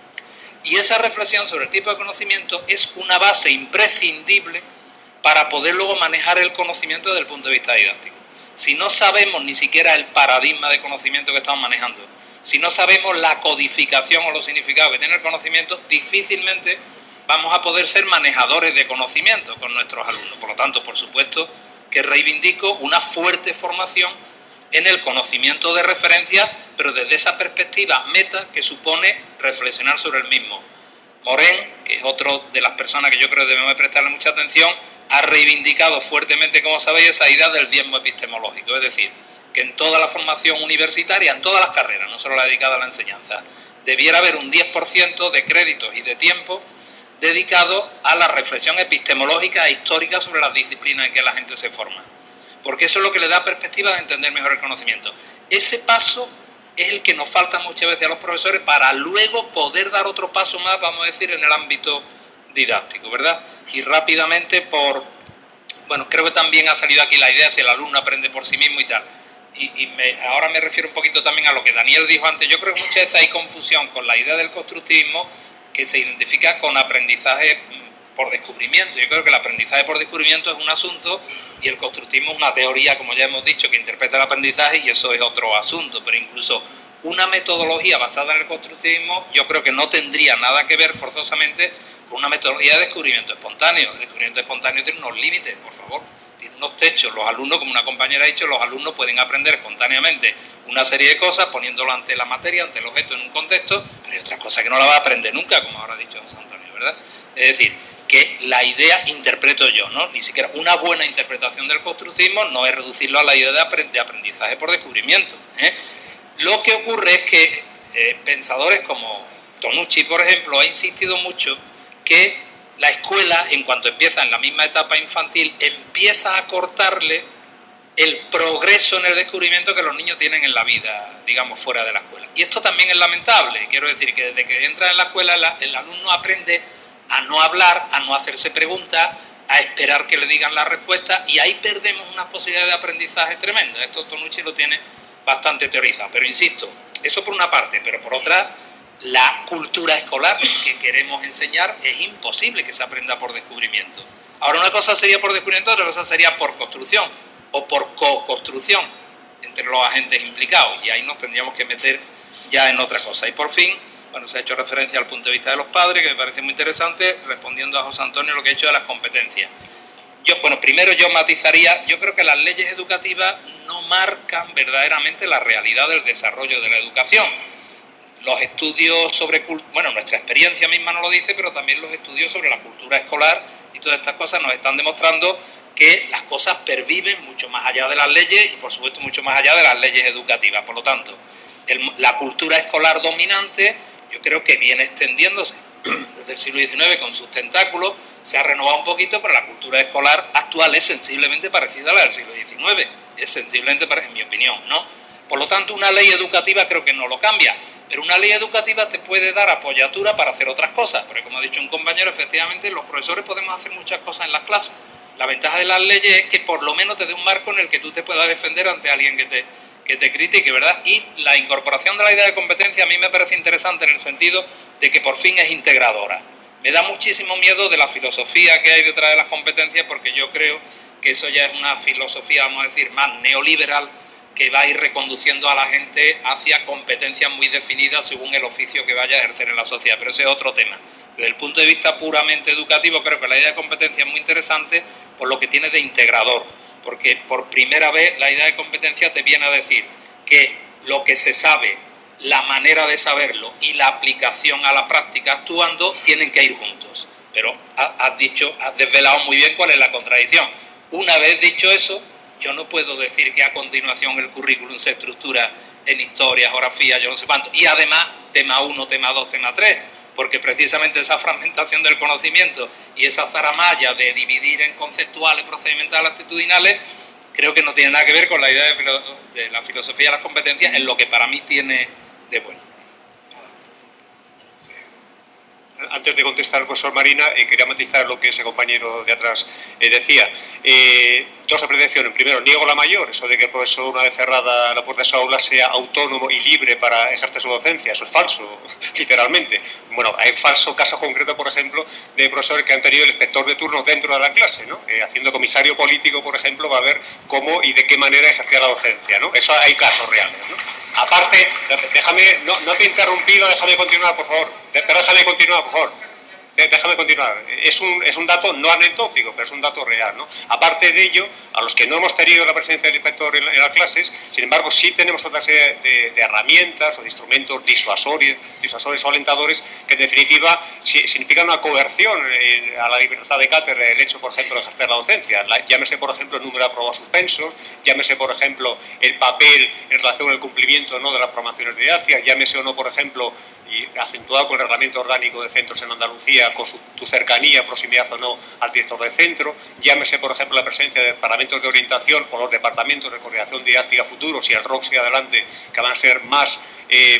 Y esa reflexión sobre el tipo de conocimiento es una base imprescindible para poder luego manejar el conocimiento desde el punto de vista didáctico. Si no sabemos ni siquiera el paradigma de conocimiento que estamos manejando, si no sabemos la codificación o los significados que tiene el conocimiento, difícilmente vamos a poder ser manejadores de conocimiento con nuestros alumnos. Por lo tanto, por supuesto que reivindico una fuerte formación en el conocimiento de referencia, pero desde esa perspectiva meta que supone reflexionar sobre el mismo. Morén, que es otro de las personas que yo creo que debemos prestarle mucha atención, ha reivindicado fuertemente, como sabéis, esa idea del diezmo epistemológico, es decir, que en toda la formación universitaria, en todas las carreras, no solo la dedicada a la enseñanza, debiera haber un 10% de créditos y de tiempo dedicado a la reflexión epistemológica e histórica sobre las disciplinas en que la gente se forma. Porque eso es lo que le da perspectiva de entender mejor el conocimiento. Ese paso es el que nos falta muchas veces a los profesores para luego poder dar otro paso más, vamos a decir, en el ámbito didáctico, ¿verdad? Y rápidamente bueno, creo que también ha salido aquí la idea si el alumno aprende por sí mismo y tal. Ahora me refiero un poquito también a lo que Daniel dijo antes. Yo creo que muchas veces hay confusión con la idea del constructivismo que se identifica con aprendizaje por descubrimiento. Yo creo que el aprendizaje por descubrimiento es un asunto y el constructivismo es una teoría, como ya hemos dicho, que interpreta el aprendizaje y eso es otro asunto. Pero incluso una metodología basada en el constructivismo yo creo que no tendría nada que ver forzosamente con una metodología de descubrimiento espontáneo. El descubrimiento espontáneo tiene unos límites, por favor, tiene unos techos. Los alumnos, como una compañera ha dicho, los alumnos pueden aprender espontáneamente una serie de cosas poniéndolo ante la materia, ante el objeto en un contexto, pero hay otras cosas que no la va a aprender nunca, como ahora ha dicho José Antonio, ¿verdad? Es decir, que la idea, interpreto yo, ¿no? Ni siquiera una buena interpretación del constructivismo no es reducirlo a la idea de aprendizaje por descubrimiento, ¿eh? Lo que ocurre es que pensadores como Tonucci, por ejemplo, ha insistido mucho que la escuela, en cuanto empieza en la misma etapa infantil, empieza a cortarle el progreso en el descubrimiento que los niños tienen en la vida, digamos, fuera de la escuela. Y esto también es lamentable. Quiero decir que desde que entra en la escuela el alumno aprende a no hablar, a no hacerse preguntas, a esperar que le digan la respuesta, y ahí perdemos una posibilidad de aprendizaje tremenda. Esto Tonucci lo tiene bastante teorizado. Pero insisto, eso por una parte, pero por otra, la cultura escolar que queremos enseñar es imposible que se aprenda por descubrimiento. Ahora, una cosa sería por descubrimiento, otra cosa sería por construcción o por co-construcción entre los agentes implicados, y ahí nos tendríamos que meter ya en otra cosa. Y por fin, bueno, se ha hecho referencia al punto de vista de los padres, que me parece muy interesante, respondiendo a José Antonio lo que ha hecho de las competencias. Primero yo matizaría, yo creo que las leyes educativas no marcan verdaderamente la realidad del desarrollo de la educación. Los estudios sobre, bueno, nuestra experiencia misma nos lo dice, pero también los estudios sobre la cultura escolar y todas estas cosas nos están demostrando que las cosas perviven mucho más allá de las leyes y, por supuesto, mucho más allá de las leyes educativas. Por lo tanto, la cultura escolar dominante yo creo que viene extendiéndose desde el siglo XIX con sus tentáculos, se ha renovado un poquito, pero la cultura escolar actual es sensiblemente parecida a la del siglo XIX, es sensiblemente parecida, en mi opinión, ¿no? Por lo tanto, una ley educativa creo que no lo cambia, pero una ley educativa te puede dar apoyatura para hacer otras cosas, porque como ha dicho un compañero, efectivamente los profesores podemos hacer muchas cosas en las clases. La ventaja de las leyes es que por lo menos te dé un marco en el que tú te puedas defender ante alguien que te critique, ¿verdad? Y la incorporación de la idea de competencia a mí me parece interesante en el sentido de que por fin es integradora. Me da muchísimo miedo de la filosofía que hay detrás de las competencias, porque yo creo que eso ya es una filosofía, vamos a decir, más neoliberal, que va a ir reconduciendo a la gente hacia competencias muy definidas según el oficio que vaya a ejercer en la sociedad. Pero ese es otro tema. Desde el punto de vista puramente educativo, creo que la idea de competencia es muy interesante por lo que tiene de integrador, porque por primera vez la idea de competencia te viene a decir que lo que se sabe, la manera de saberlo y la aplicación a la práctica actuando tienen que ir juntos. Pero has desvelado muy bien cuál es la contradicción. Una vez dicho eso, yo no puedo decir que a continuación el currículum se estructura en historia, geografía, yo no sé cuánto, y además tema 1, tema 2, tema 3, porque precisamente esa fragmentación del conocimiento y esa zaramalla de dividir en conceptuales, procedimentales, actitudinales, creo que no tiene nada que ver con la idea de la filosofía de las competencias en lo que para mí tiene de bueno. Antes de contestar al profesor Marina, quería matizar lo que ese compañero de atrás decía. Dos apreciaciones. Primero, niego la mayor, eso de que el profesor, una vez cerrada la puerta de su aula, sea autónomo y libre para ejercer su docencia. Eso es falso, literalmente. Bueno, hay falso caso concreto, por ejemplo, de profesores que han tenido el inspector de turno dentro de la clase, ¿no? Haciendo comisario político, por ejemplo, va a ver cómo y de qué manera ejercía la docencia, ¿no? Eso hay casos reales, ¿no? Aparte, déjame, no te he interrumpido, déjame continuar, por favor. Pero déjame continuar, por favor. Déjame continuar. Es un dato no anecdótico, pero es un dato real, ¿no? Aparte de ello, a los que no hemos tenido la presencia del inspector en las clases, sin embargo, sí tenemos otra serie de herramientas o de instrumentos disuasores o alentadores que, en definitiva, significan una coerción a la libertad de cátedra, el hecho, por ejemplo, de ejercer la docencia. Llámese, por ejemplo, el número de aprobados suspensos, llámese, por ejemplo, el papel en relación con el cumplimiento, ¿no?, de las programaciones didácticas, llámese o no, por ejemplo, y acentuado con el reglamento orgánico de centros en Andalucía, con tu cercanía, proximidad o no al director del centro, llámese, por ejemplo, la presencia de departamentos de orientación o los departamentos de coordinación didáctica futuros y el ROC sigue adelante, que van a ser más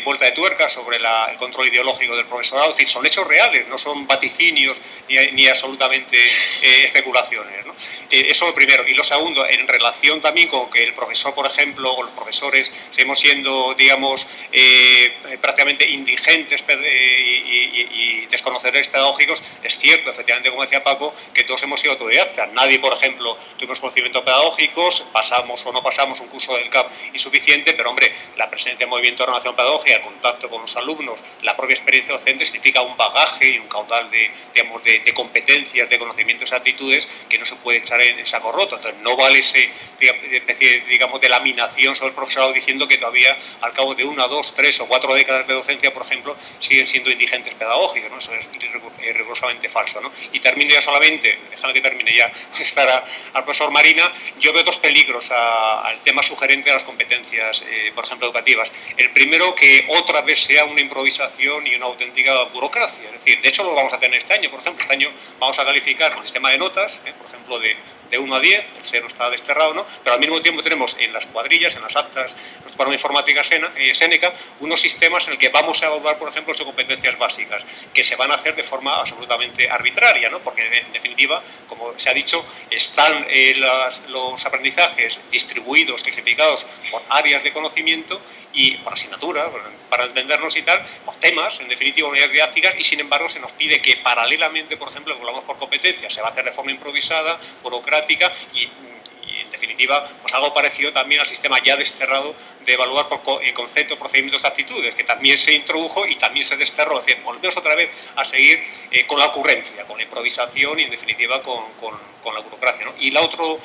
vuelta de tuerca sobre el control ideológico del profesorado. Es decir, son hechos reales, no son vaticinios ni absolutamente especulaciones, ¿no? Eso es lo primero. Y lo segundo, en relación también con que el profesor, por ejemplo, o los profesores seguimos siendo, digamos, prácticamente indigentes y desconocedores pedagógicos, es cierto, efectivamente, como decía Paco, que todos hemos sido autodidactas. Nadie, por ejemplo, tuvimos conocimientos pedagógicos, pasamos o no pasamos un curso del CAP insuficiente, pero, hombre, la presencia de movimiento de renovación pedagógica, el contacto con los alumnos, la propia experiencia docente significa un bagaje y un caudal de competencias, de conocimientos y actitudes que no se puede echar en saco roto. Entonces, no vale esa especie, digamos, de laminación sobre el profesorado diciendo que todavía, al cabo de 1, 2, 3 o 4 décadas de docencia, por ejemplo, siguen siendo indigentes pedagógicos, ¿no? Eso es rigurosamente falso, ¿no? Y termino ya solamente, déjame que termine ya, contestar al profesor Marina. Yo veo dos peligros al tema sugerente de las competencias, por ejemplo, educativas. El primero, que otra vez sea una improvisación y una auténtica burocracia. Es decir, de hecho lo vamos a tener este año. Por ejemplo, este año vamos a calificar con el sistema de notas, por ejemplo, de 1 a 10, el 0 está desterrado, ¿no? Pero al mismo tiempo tenemos en las cuadrillas, en las actas, los programas de informática Seneca, unos sistemas en el que vamos a evaluar, por ejemplo, sus competencias básicas, que se van a hacer de forma absolutamente arbitraria, ¿no? Porque en definitiva, como se ha dicho, están los aprendizajes distribuidos, clasificados por áreas de conocimiento y por asignatura, para entendernos y tal, por temas, en definitiva, unidades didácticas, y sin embargo se nos pide que paralelamente, por ejemplo, hablamos por competencias, se va a hacer de forma improvisada, burocrática y en definitiva, pues algo parecido también al sistema ya desterrado de evaluar por conceptos, procedimientos, actitudes, que también se introdujo y también se desterró. Es decir, volvemos otra vez a seguir con la ocurrencia, con la improvisación y, en definitiva, con la burocracia, ¿no? Y el otro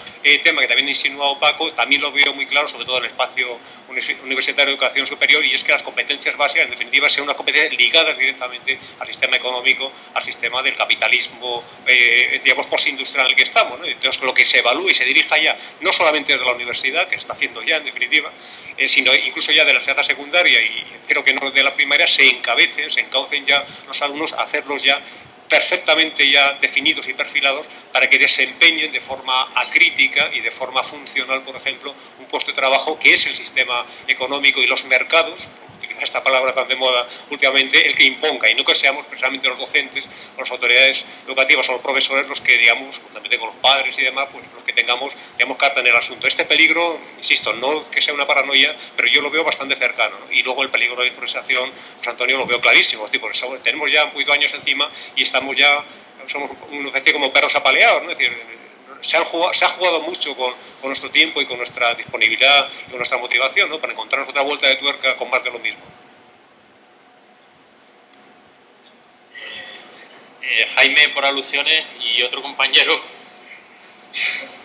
tema que también ha insinuado Paco, también lo veo muy claro, sobre todo en el espacio universitario de educación superior, y es que las competencias básicas, en definitiva, sean unas competencias ligadas directamente al sistema económico, al sistema del capitalismo, digamos, postindustrial en el que estamos, ¿no? Entonces, lo que se evalúe y se dirija ya, no solamente desde la universidad, que se está haciendo ya, en definitiva, sino incluso ya de la enseñanza secundaria y creo que no de la primaria, se encaucen ya los alumnos a hacerlos ya perfectamente ya definidos y perfilados para que desempeñen de forma acrítica y de forma funcional, por ejemplo, un puesto de trabajo que es el sistema económico y los mercados, utilizar esta palabra tan de moda últimamente, el que imponga, y no que seamos precisamente los docentes o las autoridades educativas o los profesores los que, digamos, también con los padres y demás, pues los que tengamos carta en el asunto. Este peligro, insisto, no que sea una paranoia, pero yo lo veo bastante cercano, ¿no? Y luego el peligro de improvisación, pues Antonio, lo veo clarísimo, porque tenemos ya un poquito de años encima y estamos ya, somos una especie como perros apaleados, ¿no? Es decir, se ha jugado mucho con nuestro tiempo y con nuestra disponibilidad y con nuestra motivación, ¿no? Para encontrarnos otra vuelta de tuerca con más de lo mismo. Jaime, por alusiones, y otro compañero.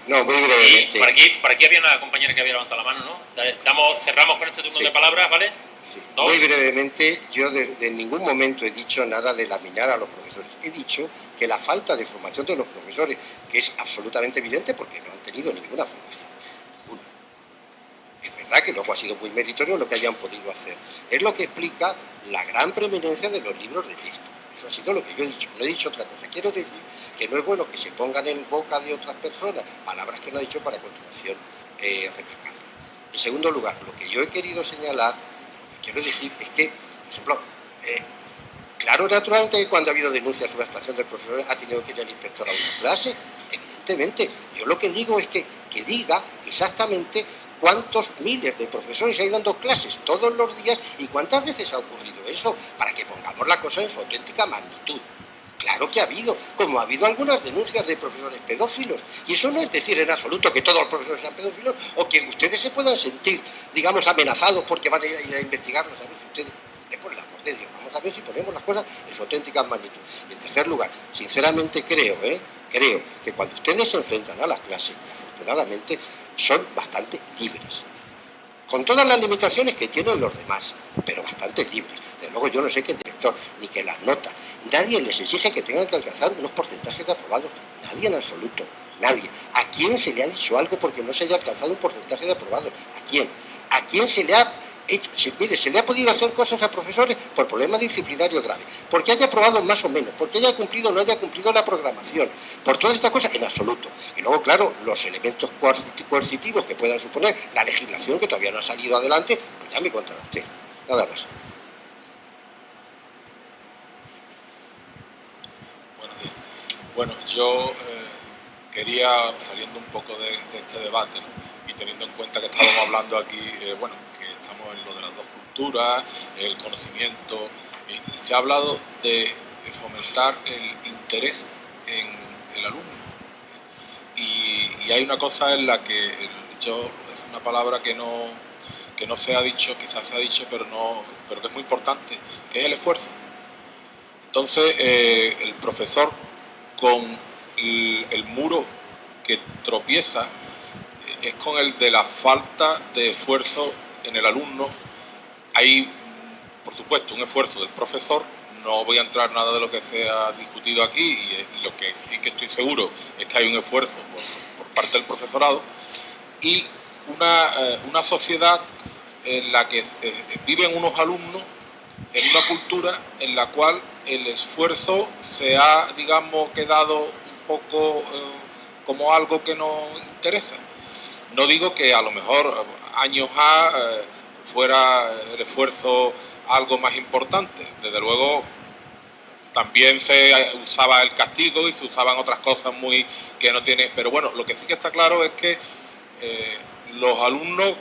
No, muy brevemente. Por aquí había una compañera que había levantado la mano, ¿no? Cerramos con este turno de palabras, ¿vale? Sí. ¿Dos? Muy brevemente, yo en ningún momento he dicho nada de laminar a los profesores. He dicho que la falta de formación de los profesores, que es absolutamente evidente porque no han tenido ninguna formación. Una. Es verdad que luego ha sido muy meritorio lo que hayan podido hacer. Es lo que explica la gran preeminencia de los libros de texto. Eso ha sido lo que yo he dicho. No he dicho otra cosa. Quiero decir que no es bueno que se pongan en boca de otras personas palabras que no ha dicho para a continuación replicarlas. En segundo lugar, lo que yo he querido señalar, lo que quiero decir es que, por ejemplo, claro, naturalmente que cuando ha habido denuncias sobre la actuación del profesor ha tenido que ir el inspector a una clase, evidentemente. Yo lo que digo es que diga exactamente cuántos miles de profesores hay dando clases todos los días y cuántas veces ha ocurrido eso, para que pongamos la cosa en su auténtica magnitud. Claro que ha habido, como ha habido algunas denuncias de profesores pedófilos, y eso no es decir en absoluto que todos los profesores sean pedófilos o que ustedes se puedan sentir, digamos, amenazados porque van a ir a investigarlos. A ver si ustedes, por el amor de Dios, vamos a ver si ponemos las cosas en su auténtica magnitud. Y en tercer lugar, sinceramente creo que cuando ustedes se enfrentan a las clases, y afortunadamente son bastante libres, con todas las limitaciones que tienen los demás, pero bastante libres. Desde luego yo no sé que el director, ni que las notas, nadie les exige que tengan que alcanzar unos porcentajes de aprobados, nadie en absoluto, nadie. ¿A quién se le ha dicho algo porque no se haya alcanzado un porcentaje de aprobados? ¿A quién? ¿A quién se le ha hecho? Mire, se le ha podido hacer cosas a profesores por problemas disciplinarios graves, porque haya aprobado más o menos, porque haya cumplido o no haya cumplido la programación, por todas estas cosas en absoluto. Y luego, claro, los elementos coercitivos que puedan suponer la legislación que todavía no ha salido adelante, pues ya me contará usted. Nada más. Bueno, yo quería, saliendo un poco de este debate, ¿no? Y teniendo en cuenta que estábamos hablando aquí, que estamos en lo de las dos culturas, el conocimiento, se ha hablado de fomentar el interés en el alumno. Y hay una cosa en la que es una palabra que no se ha dicho, quizás se ha dicho, pero que es muy importante, que es el esfuerzo. Entonces, el profesor, con el muro que tropieza, es con el de la falta de esfuerzo en el alumno. Hay, por supuesto, un esfuerzo del profesor. No voy a entrar en nada de lo que se ha discutido aquí, y lo que sí que estoy seguro es que hay un esfuerzo por parte del profesorado, y una sociedad en la que viven unos alumnos en una cultura en la cual el esfuerzo se ha, digamos, quedado un poco como algo que no interesa. No digo que a lo mejor años fuera el esfuerzo algo más importante. Desde luego también se usaba el castigo y se usaban otras cosas muy que no tiene. Pero bueno, lo que sí que está claro es que los alumnos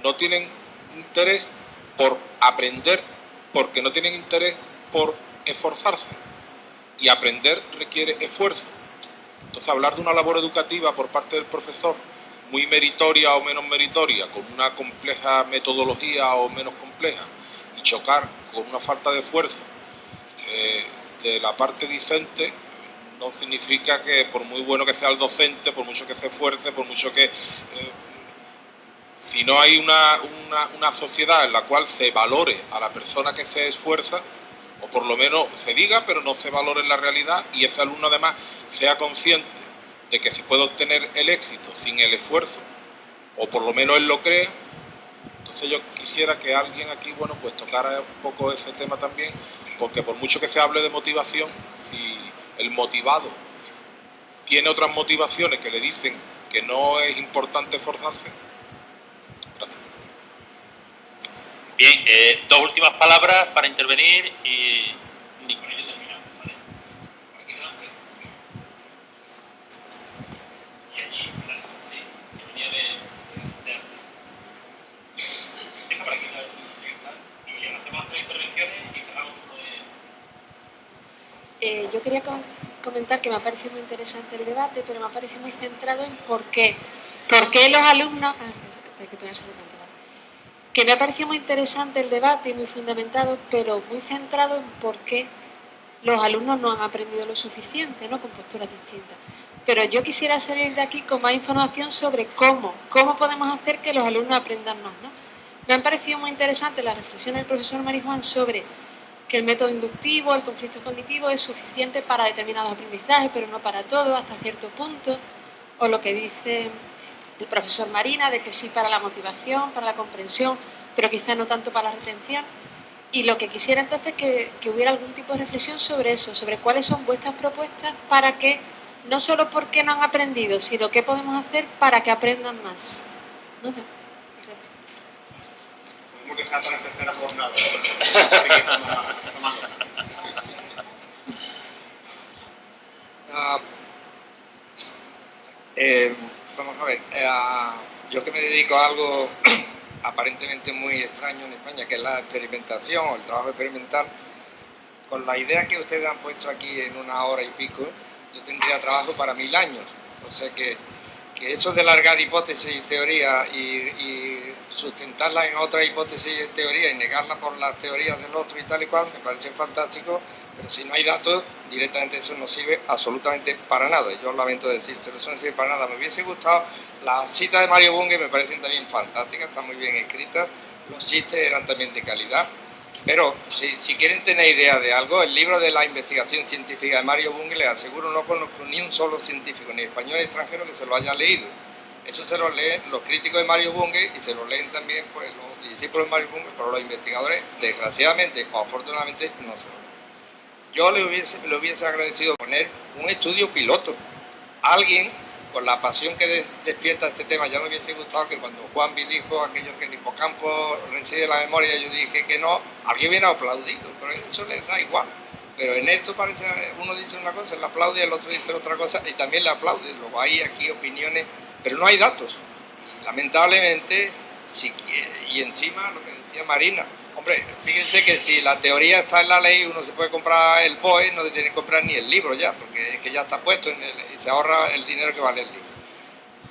no tienen interés por aprender, porque no tienen interés por esforzarse, y aprender requiere esfuerzo. Entonces, hablar de una labor educativa por parte del profesor muy meritoria o menos meritoria, con una compleja metodología o menos compleja, y chocar con una falta de esfuerzo de la parte discente, no significa que por muy bueno que sea el docente, por mucho que se esfuerce, por mucho que... si no hay una sociedad en la cual se valore a la persona que se esfuerza, o por lo menos se diga, pero no se valore en la realidad, y ese alumno además sea consciente de que se puede obtener el éxito sin el esfuerzo, o por lo menos él lo cree. Entonces yo quisiera que alguien aquí, bueno, pues tocara un poco ese tema también, porque por mucho que se hable de motivación, si el motivado tiene otras motivaciones que le dicen que no es importante esforzarse. Gracias. Bien, dos últimas palabras para intervenir y con ello terminamos, ¿vale? Por aquí delante. Y allí, sí, que venía de antes. Deja por aquí, la y bien, hacemos 3 intervenciones y cerramos uno de... Yo quería comentar que me ha parecido muy interesante el debate, pero me ha parecido muy centrado en por qué los alumnos... hay que ponerse delante, ¿vale? Que me ha parecido muy interesante el debate y muy fundamentado, pero muy centrado en por qué los alumnos no han aprendido lo suficiente, ¿no? Con posturas distintas. Pero yo quisiera salir de aquí con más información sobre cómo podemos hacer que los alumnos aprendan más, ¿no? Me han parecido muy interesante la reflexión del profesor Marijuán sobre que el método inductivo, el conflicto cognitivo es suficiente para determinados aprendizajes, pero no para todos, hasta cierto punto, o lo que dice el profesor Marina, de que sí para la motivación, para la comprensión, pero quizá no tanto para la retención. Y lo que quisiera entonces es que hubiera algún tipo de reflexión sobre eso, sobre cuáles son vuestras propuestas para que, no solo porque no han aprendido, sino qué podemos hacer para que aprendan más. ¿No? Podemos dejar para la tercera jornada. Vamos a ver, yo que me dedico a algo aparentemente muy extraño en España, que es la experimentación o el trabajo experimental, con la idea que ustedes han puesto aquí en 1 hora y pico, yo tendría trabajo para 1000 años. O sea que eso de largar hipótesis y teoría y sustentarlas en otras hipótesis y teoría y negarlas por las teorías del otro y tal y cual, me parece fantástico, pero si no hay datos, directamente eso no sirve absolutamente para nada. Yo lamento decírselo, eso no sirve para nada. Me hubiese gustado las citas de Mario Bunge, me parecen también fantásticas, están muy bien escritas, los chistes eran también de calidad, pero si quieren tener idea de algo, el libro de la investigación científica de Mario Bunge, les aseguro, no conozco ni un solo científico, ni español ni extranjero, que se lo haya leído. Eso se lo leen los críticos de Mario Bunge y se lo leen también pues, los discípulos de Mario Bunge, pero los investigadores, desgraciadamente o afortunadamente, no se lo leen. Yo le hubiese agradecido poner un estudio piloto. Alguien, con la pasión que despierta este tema, ya me hubiese gustado que cuando Juanvi dijo aquello que el hipocampo reside en la memoria, yo dije que no, alguien hubiera aplaudido, pero eso les da igual. Pero en esto parece, uno dice una cosa, le aplaude, el otro dice otra cosa, y también le aplaude. Luego hay aquí opiniones, pero no hay datos. Y lamentablemente, y encima lo que decía Marina, hombre, fíjense que si la teoría está en la ley, uno se puede comprar el BOE, no se tiene que comprar ni el libro ya, porque es que ya está puesto y se ahorra el dinero que vale el libro.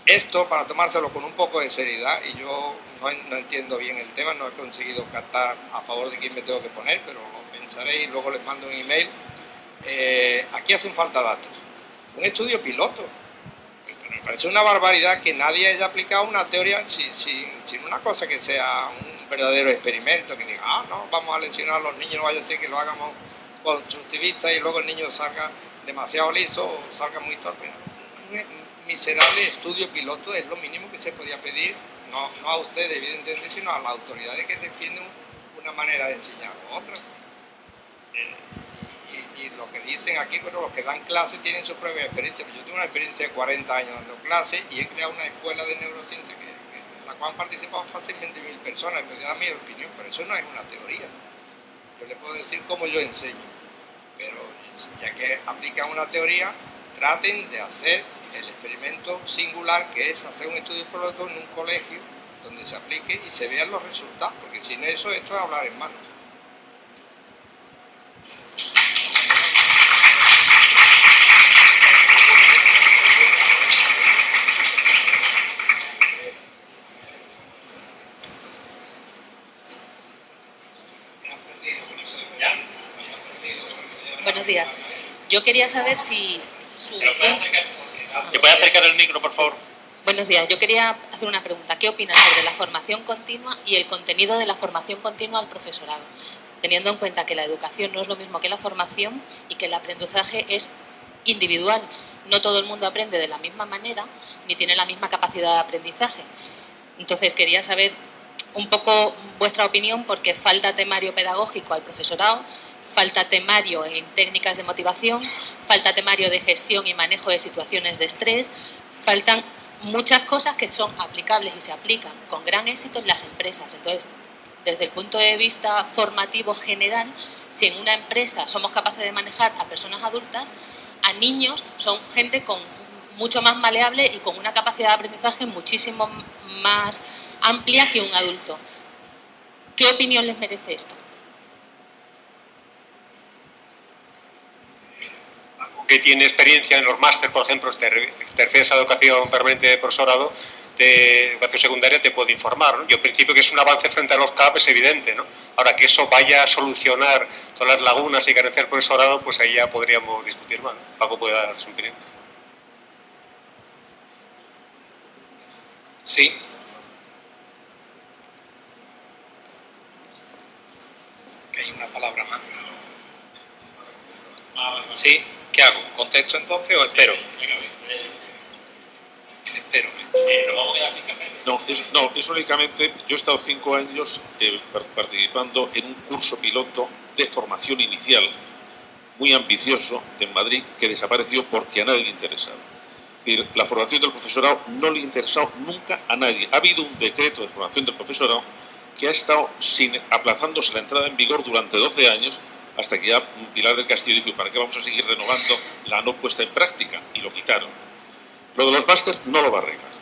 Esto, para tomárselo con un poco de seriedad, y yo no entiendo bien el tema, no he conseguido captar a favor de quién me tengo que poner, pero lo pensaré y luego les mando un email. Aquí hacen falta datos. Un estudio piloto. Me parece una barbaridad que nadie haya aplicado una teoría sin una cosa que sea un verdadero experimento, que diga, no, vamos a lesionar a los niños, no vaya a ser que lo hagamos constructivista y luego el niño salga demasiado listo o salga muy torpe. Un miserable estudio piloto es lo mínimo que se podía pedir, no a ustedes evidentemente, sino a las autoridades que defienden una manera de enseñar u otra. Y lo que dicen aquí, bueno, los que dan clases tienen su propia experiencia. Yo tengo una experiencia de 40 años dando clases y he creado una escuela de neurociencia en la cual han participado fácilmente 1000 personas. Me da mi opinión, pero eso no es una teoría. Yo les puedo decir cómo yo enseño, pero ya que aplican una teoría, traten de hacer el experimento singular, que es hacer un estudio piloto en un colegio donde se aplique y se vean los resultados, porque sin eso esto es hablar en mano. buenos días. Yo quería saber si ¿Te puede acercar el micro, por favor? Buenos días. Yo quería hacer una pregunta. ¿Qué opinas sobre la formación continua y el contenido de la formación continua al profesorado? Teniendo en cuenta que la educación no es lo mismo que la formación y que el aprendizaje es individual. No todo el mundo aprende de la misma manera ni tiene la misma capacidad de aprendizaje. Entonces quería saber un poco vuestra opinión, porque falta temario pedagógico al profesorado, falta temario en técnicas de motivación, falta temario de gestión y manejo de situaciones de estrés, faltan muchas cosas que son aplicables y se aplican con gran éxito en las empresas. Entonces, desde el punto de vista formativo general, si en una empresa somos capaces de manejar a personas adultas, a niños son gente con mucho más maleable y con una capacidad de aprendizaje muchísimo más amplia que un adulto. ¿Qué opinión les merece esto? Que tiene experiencia en los máster, por ejemplo, te refieres a educación permanente de profesorado, de educación secundaria, te puedo informar, ¿no? Yo, en principio, que es un avance frente a los CAP es evidente, ¿no? Ahora, que eso vaya a solucionar todas las lagunas y carencias del profesorado, pues ahí ya podríamos discutir más, ¿no? Paco puede dar su opinión. Sí. Que hay una palabra más. Sí. ¿Qué hago? ¿Contesto entonces o espero? Espero. No, es únicamente, yo he estado 5 años participando en un curso piloto de formación inicial muy ambicioso en Madrid, que desapareció porque a nadie le interesaba. Es decir, la formación del profesorado no le ha interesado nunca a nadie. Ha habido un decreto de formación del profesorado que ha estado aplazándose la entrada en vigor durante 12 años, hasta que ya Pilar del Castillo dijo: ¿para qué vamos a seguir renovando la no puesta en práctica? Y lo quitaron. Lo de los máster no lo va a arreglar,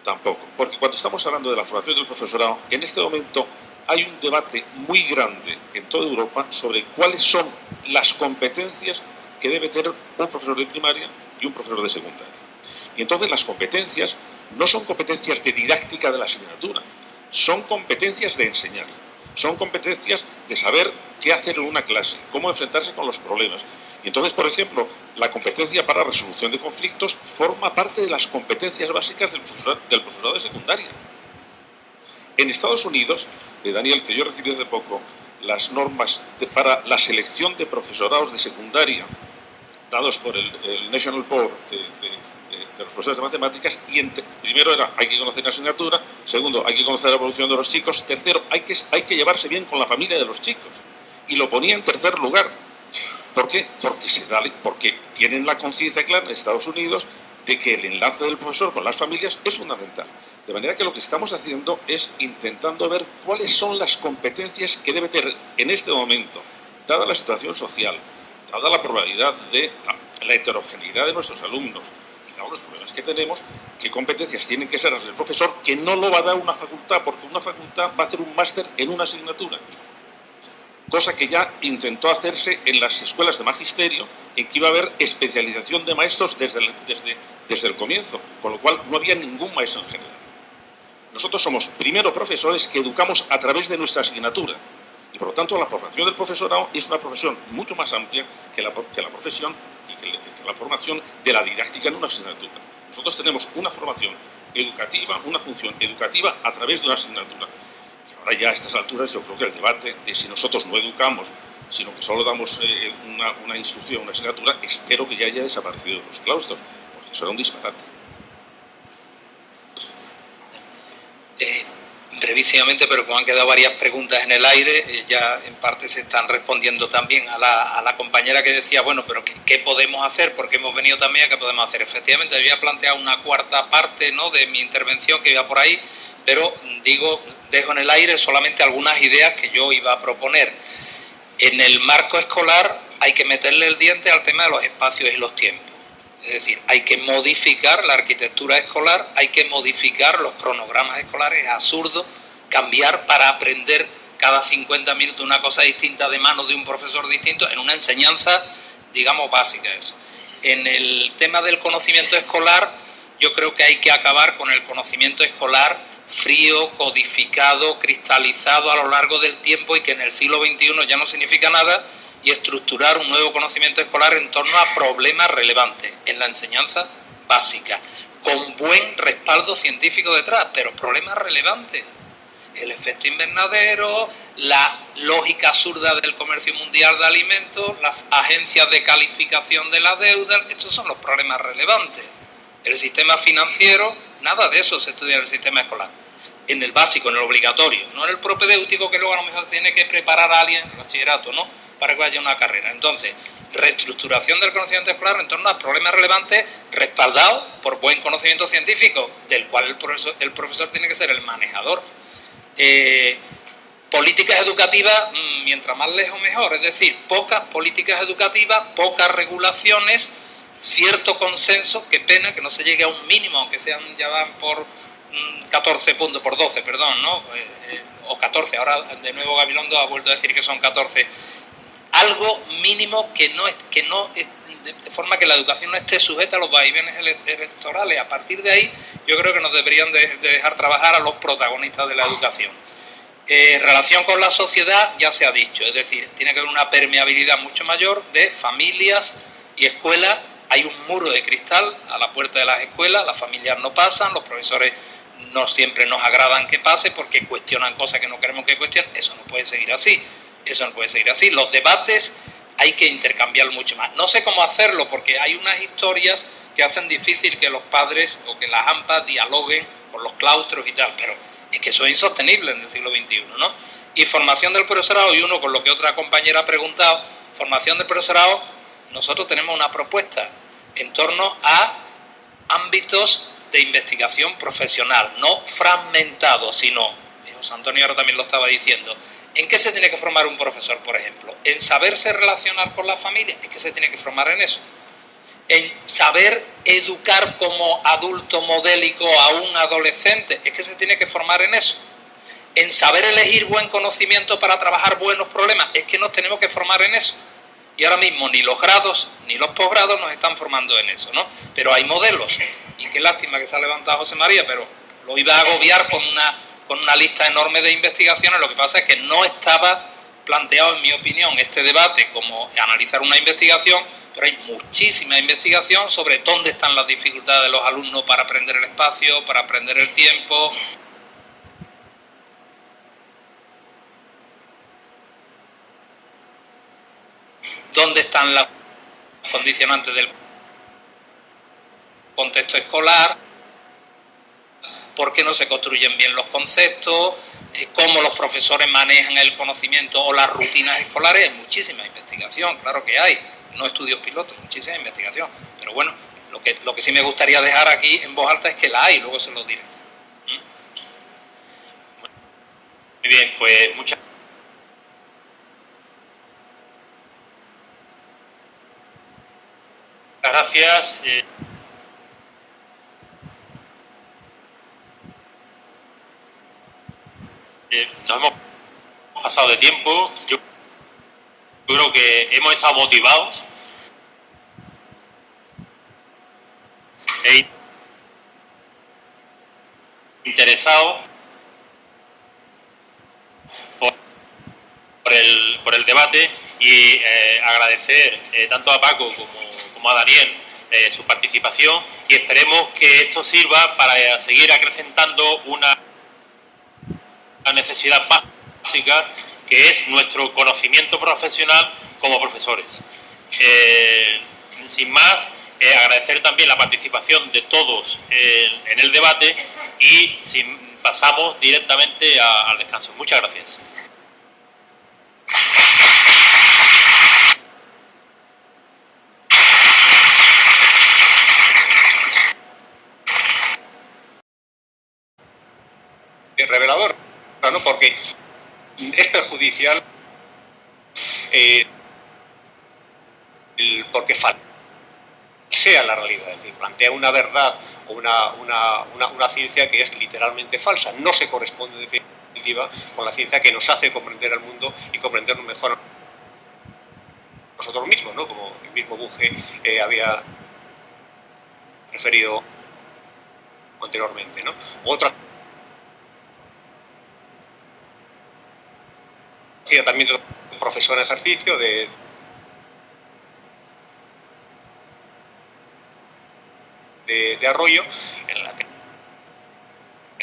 tampoco, porque cuando estamos hablando de la formación del profesorado, en este momento hay un debate muy grande en toda Europa sobre cuáles son las competencias que debe tener un profesor de primaria y un profesor de secundaria. Y entonces las competencias no son competencias de didáctica de la asignatura, son competencias de enseñar. Son competencias de saber qué hacer en una clase, cómo enfrentarse con los problemas. Y entonces, por ejemplo, la competencia para resolución de conflictos forma parte de las competencias básicas del profesorado de secundaria. En Estados Unidos, de Daniel, que yo recibí hace poco, las normas para la selección de profesorados de secundaria dados por el National Board de los profesores de matemáticas, y primero era: hay que conocer la asignatura; segundo, hay que conocer la evolución de los chicos; tercero, hay que llevarse bien con la familia de los chicos. Y lo ponía en tercer lugar. ¿Por qué? Porque tienen la conciencia clara en Estados Unidos de que el enlace del profesor con las familias es fundamental. De manera que lo que estamos haciendo es intentando ver cuáles son las competencias que debe tener en este momento, dada la situación social, dada la probabilidad de la heterogeneidad de nuestros alumnos, los problemas que tenemos, qué competencias tienen que ser las del profesor, que no lo va a dar una facultad, porque una facultad va a hacer un máster en una asignatura, cosa que ya intentó hacerse en las escuelas de magisterio, en que iba a haber especialización de maestros desde el comienzo, con lo cual no había ningún maestro en general. Nosotros somos primero profesores que educamos a través de nuestra asignatura, y por lo tanto la formación del profesorado es una profesión mucho más amplia que la profesión y que la formación de la didáctica en una asignatura. Nosotros tenemos una formación educativa, una función educativa a través de una asignatura. Y ahora ya a estas alturas yo creo que el debate de si nosotros no educamos, sino que solo damos una instrucción, una asignatura, espero que ya haya desaparecido de los claustros, porque eso era un disparate. Brevísimamente, pero como han quedado varias preguntas en el aire, ya en parte se están respondiendo también a la compañera que decía: bueno, pero ¿qué podemos hacer? Porque hemos venido también a qué podemos hacer. Efectivamente, había planteado una cuarta parte, ¿no?, de mi intervención que iba por ahí, pero dejo en el aire solamente algunas ideas que yo iba a proponer. En el marco escolar hay que meterle el diente al tema de los espacios y los tiempos. Es decir, hay que modificar la arquitectura escolar, hay que modificar los cronogramas escolares. Es absurdo cambiar para aprender cada 50 minutos una cosa distinta de manos de un profesor distinto en una enseñanza, digamos, básica. Eso. En el tema del conocimiento escolar, yo creo que hay que acabar con el conocimiento escolar frío, codificado, cristalizado a lo largo del tiempo, y que en el siglo XXI ya no significa nada, y estructurar un nuevo conocimiento escolar en torno a problemas relevantes en la enseñanza básica, con buen respaldo científico detrás, pero problemas relevantes. El efecto invernadero, la lógica absurda del comercio mundial de alimentos, las agencias de calificación de la deuda, estos son los problemas relevantes. El sistema financiero, nada de eso se estudia en el sistema escolar. En el básico, en el obligatorio, no en el propedéutico que luego a lo mejor tiene que preparar a alguien en el bachillerato, ¿no?, para que vaya a una carrera. Entonces, reestructuración del conocimiento escolar en torno a problemas relevantes respaldados por buen conocimiento científico, del cual el profesor tiene que ser el manejador. Políticas educativas, mientras más lejos mejor, es decir, pocas políticas educativas, pocas regulaciones, cierto consenso, qué pena que no se llegue a un mínimo, aunque sean, ya van por 14 puntos, por 12, perdón, ¿no? O 14, ahora de nuevo Gabilondo ha vuelto a decir que son 14. Algo mínimo que no es de forma que la educación no esté sujeta a los vaivenes electorales. A partir de ahí, yo creo que nos deberían de dejar trabajar a los protagonistas de la educación. Relación con la sociedad, ya se ha dicho, es decir, tiene que haber una permeabilidad mucho mayor de familias y escuelas. Hay un muro de cristal a la puerta de las escuelas, las familias no pasan, los profesores no siempre nos agradan que pase porque cuestionan cosas que no queremos que cuestionen. Eso no puede seguir así, eso no puede seguir así. Los debates hay que intercambiar mucho más. No sé cómo hacerlo porque hay unas historias que hacen difícil que los padres o que las AMPAs dialoguen con los claustros y tal, pero es que eso es insostenible en el siglo XXI, ¿no? Y formación del profesorado, y uno con lo que otra compañera ha preguntado, formación del profesorado, nosotros tenemos una propuesta en torno a ámbitos de investigación profesional, no fragmentados, sino, José Antonio ahora también lo estaba diciendo, ¿en qué se tiene que formar un profesor, por ejemplo? ¿En saberse relacionar con la familia? Es que se tiene que formar en eso. En saber educar como adulto modélico a un adolescente, es que se tiene que formar en eso. En saber elegir buen conocimiento para trabajar buenos problemas, es que nos tenemos que formar en eso. Y ahora mismo ni los grados ni los posgrados nos están formando en eso, ¿no? Pero hay modelos. Y qué lástima que se ha levantado José María, pero lo iba a agobiar con una lista enorme de investigaciones. Lo que pasa es que no estaba planteado, en mi opinión, este debate como analizar una investigación, pero hay muchísima investigación sobre dónde están las dificultades de los alumnos para aprender el espacio, para aprender el tiempo. ¿Dónde están las condicionantes del contexto escolar? ¿Por qué no se construyen bien los conceptos? ¿Cómo los profesores manejan el conocimiento o las rutinas escolares? Hay muchísima investigación, claro que hay. No estudios pilotos, muchísima investigación. Pero bueno, lo que sí me gustaría dejar aquí en voz alta es que la hay, luego se lo diré. Muy bien, pues muchas gracias. Nos hemos pasado de tiempo. Yo creo que hemos estado motivados e interesados por el debate y agradecer tanto a Paco como a Daniel su participación, y esperemos que esto sirva para seguir acrecentando una necesidad básica, que es nuestro conocimiento profesional como profesores. Sin más, agradecer también la participación de todos en el debate y pasamos directamente al descanso. Muchas gracias. Revelador, ¿no? Porque es perjudicial porque falsea la realidad, es decir, plantea una verdad o una ciencia que es literalmente falsa, no se corresponde en definitiva con la ciencia que nos hace comprender al mundo y comprendernos mejor a nosotros mismos, ¿no? Como el mismo Bunge había referido anteriormente, ¿no? Otra también de profesor en ejercicio, de de Arroyo, en la que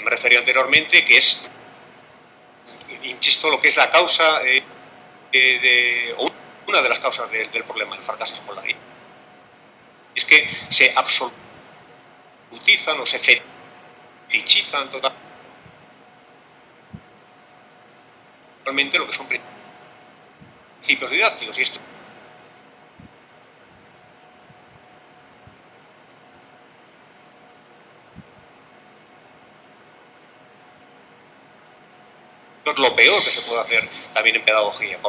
me refería anteriormente, que es, insisto, lo que es la causa o una de las causas del problema del fracaso escolar. Es que se absolutizan o se fetichizan totalmente lo que son principios didácticos, y esto es lo peor que se puede hacer también en pedagogía.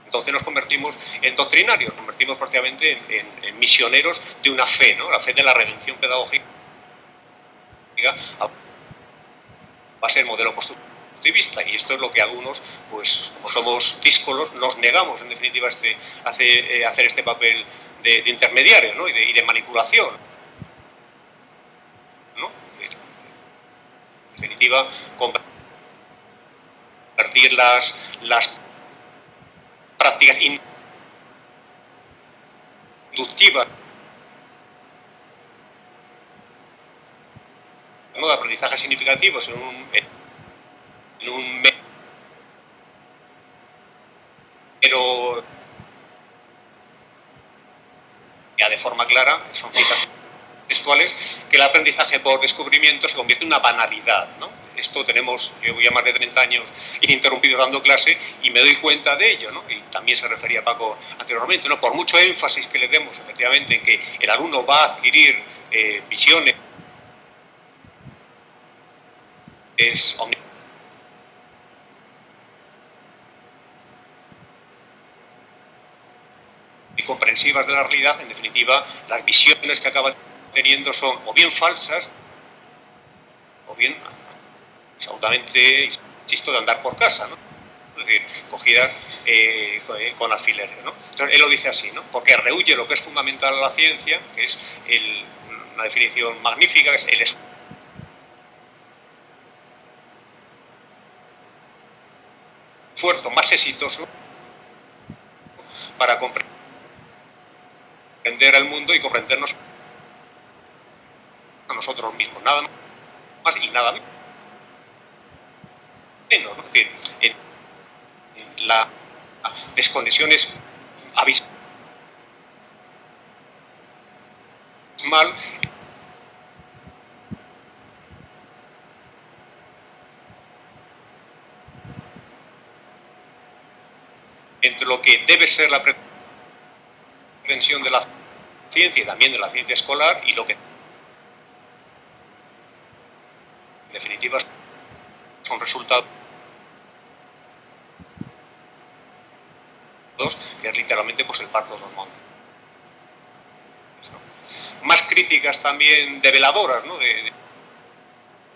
Entonces nos convertimos en doctrinarios, nos convertimos prácticamente en misioneros de una fe, ¿no? La fe de la redención pedagógica va a ser modelo constructivista, y esto es lo que algunos, pues como somos díscolos, nos negamos en definitiva a hacer este papel de intermediario, ¿no? y de manipulación, ¿no? En definitiva, convertir las prácticas inductivas, ¿no?, de aprendizaje significativos en un mero, ya de forma clara, son citas textuales, que el aprendizaje por descubrimiento se convierte en una banalidad, ¿no? Esto yo voy a más de 30 años ininterrumpido dando clase y me doy cuenta de ello, ¿no? Y también se refería Paco anteriormente, ¿no? Por mucho énfasis que le demos efectivamente en que el alumno va a adquirir visiones y comprensivas de la realidad, en definitiva, las visiones que acaban teniendo son o bien falsas o bien absolutamente, insisto, de andar por casa, ¿no? Es decir, cogidas con alfileres, ¿no? Entonces, él lo dice así, ¿no? Porque rehúye lo que es fundamental a la ciencia, que es una definición magnífica, que es el esfuerzo más exitoso para comprender al mundo y comprendernos a nosotros mismos, nada más y nada menos, ¿no? Es decir, la desconexión es abismal entre lo que debe ser la pretensión de la ciencia y también de la ciencia escolar y lo que en definitiva son resultados que es literalmente pues el parto normal. Más críticas también develadoras, ¿no?, de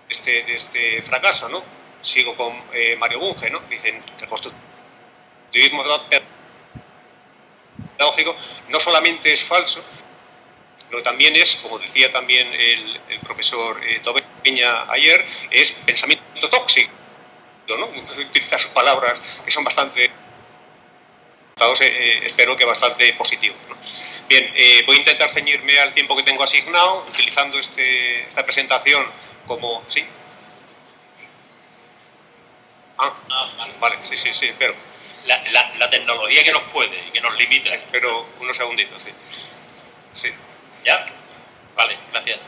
este fracaso, ¿no? Sigo con Mario Bunge, ¿no? Dicen que el constructivismo pedagógico no solamente es falso, pero también es, como decía también el profesor Tobeña ayer, es pensamiento tóxico, ¿no? Utilizar sus palabras que son bastante, espero que bastante positivos, ¿no? Bien, voy a intentar ceñirme al tiempo que tengo asignado, utilizando esta presentación como... ¿Sí? Vale, sí, espero. La tecnología que nos puede y que nos limita. Espero unos segunditos, sí. ¿Ya? Vale, gracias.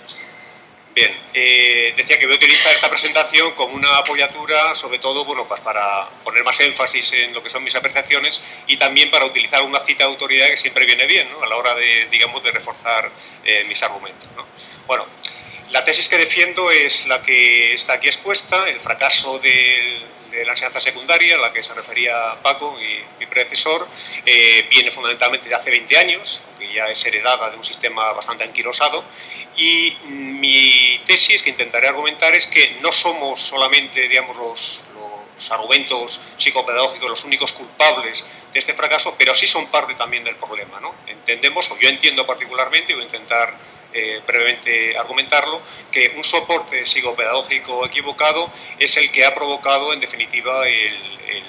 Bien, decía que voy a utilizar esta presentación como una apoyatura, sobre todo, bueno, pues para poner más énfasis en lo que son mis apreciaciones y también para utilizar una cita de autoridad que siempre viene bien, ¿no?, a la hora de, digamos, de reforzar mis argumentos, ¿no? Bueno, la tesis que defiendo es la que está aquí expuesta, el fracaso de la enseñanza secundaria, a la que se refería Paco y mi predecesor, viene fundamentalmente de hace 20 años, aunque ya es heredada de un sistema bastante anquilosado, y mi tesis que intentaré argumentar es que no somos solamente, digamos, los argumentos psicopedagógicos los únicos culpables de este fracaso, pero sí son parte también del problema, ¿no? Entendemos, o yo entiendo particularmente, y voy a intentar brevemente argumentarlo, que un soporte psicopedagógico equivocado es el que ha provocado, en definitiva,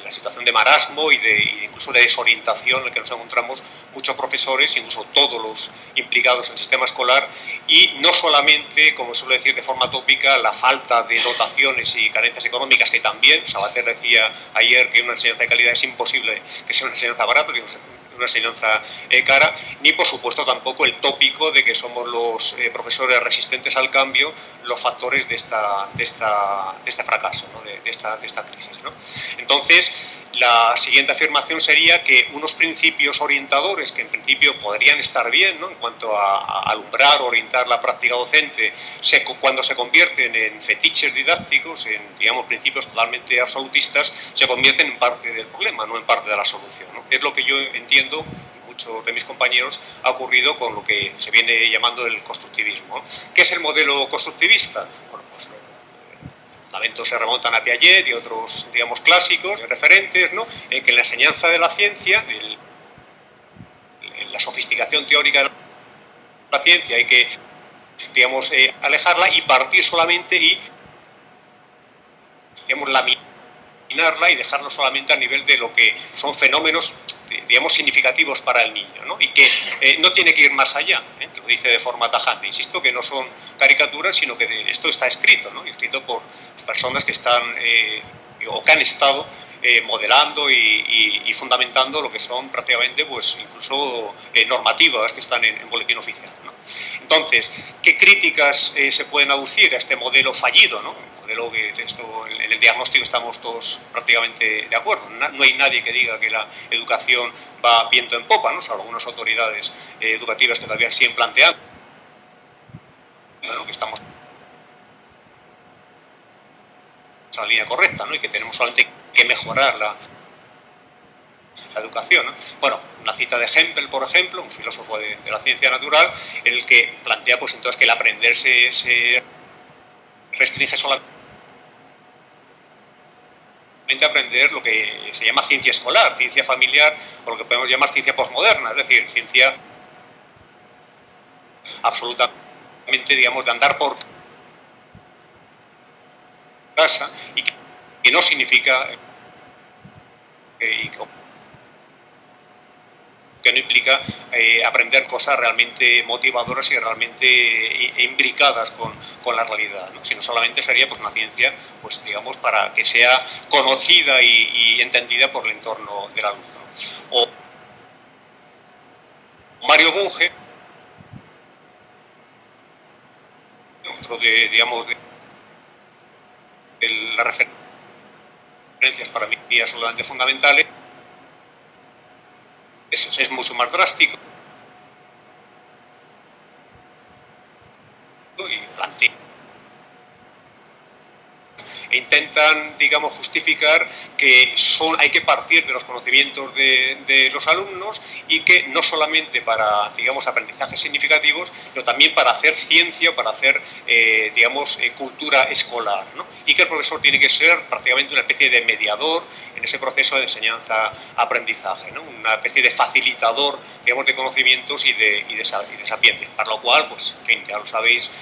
la situación de marasmo y incluso de desorientación en la que nos encontramos muchos profesores, incluso todos los implicados en el sistema escolar, y no solamente, como suelo decir de forma tópica, la falta de dotaciones y carencias económicas, que también, Sabater decía ayer que una enseñanza de calidad es imposible que sea una enseñanza barata, una enseñanza cara, ni por supuesto tampoco el tópico de que somos los profesores resistentes al cambio los factores de este fracaso, ¿no? de esta crisis, ¿no? Entonces, la siguiente afirmación sería que unos principios orientadores que en principio podrían estar bien, ¿no? En cuanto a alumbrar, orientar la práctica docente, cuando se convierten en fetiches didácticos, en, digamos, principios totalmente absolutistas, se convierten en parte del problema, no en parte de la solución, ¿no? Es lo que yo entiendo, muchos de mis compañeros, ha ocurrido con lo que se viene llamando el constructivismo, ¿no? ¿Qué es el modelo constructivista? Bueno, pues los fundamentos se remontan a Piaget y otros, digamos, clásicos, referentes, ¿no? En que la enseñanza de la ciencia, la sofisticación teórica de la ciencia hay que, digamos, alejarla y partir solamente y, digamos, laminarla y dejarlo solamente a nivel de lo que son fenómenos, digamos, significativos para el niño, ¿no? Y que no tiene que ir más allá, que lo dice de forma tajante. Insisto que no son caricaturas, sino que esto está escrito, ¿no? Escrito por personas que están o que han estado modelando y fundamentando lo que son prácticamente, pues, incluso normativas que están en boletín oficial, ¿no? Entonces, ¿qué críticas se pueden aducir a este modelo fallido, ¿no? Modelo que en el diagnóstico estamos todos prácticamente de acuerdo. No hay nadie que diga que la educación va viento en popa, ¿no? Salvo algunas autoridades educativas que todavía siguen planteando, ¿no? Que estamos en la línea correcta, ¿no? Y que tenemos solamente que mejorar la educación, ¿no? Bueno, una cita de Hempel, por ejemplo, un filósofo de la ciencia natural, en el que plantea, pues, entonces, que el aprender se restringe solamente a aprender lo que se llama ciencia escolar, ciencia familiar, o lo que podemos llamar ciencia posmoderna, es decir, ciencia absolutamente, digamos, de andar por casa, y que no significa que no implica aprender cosas realmente motivadoras y realmente imbricadas con la realidad, ¿no? Sino solamente sería, pues, una ciencia, pues, digamos, para que sea conocida y entendida por el entorno del alumno. O Mario Bunge, otro de, digamos, de las referencias para mí absolutamente fundamentales, es mucho más drástico y plantea e intentan, digamos, justificar que hay que partir de los conocimientos de los alumnos, y que no solamente para, digamos, aprendizajes significativos, sino también para hacer ciencia, para hacer, digamos, cultura escolar, ¿no? Y que el profesor tiene que ser prácticamente una especie de mediador en ese proceso de enseñanza-aprendizaje, ¿no? Una especie de facilitador, digamos, de conocimientos y de sapiencias, para lo cual, pues, en fin, ya lo sabéis,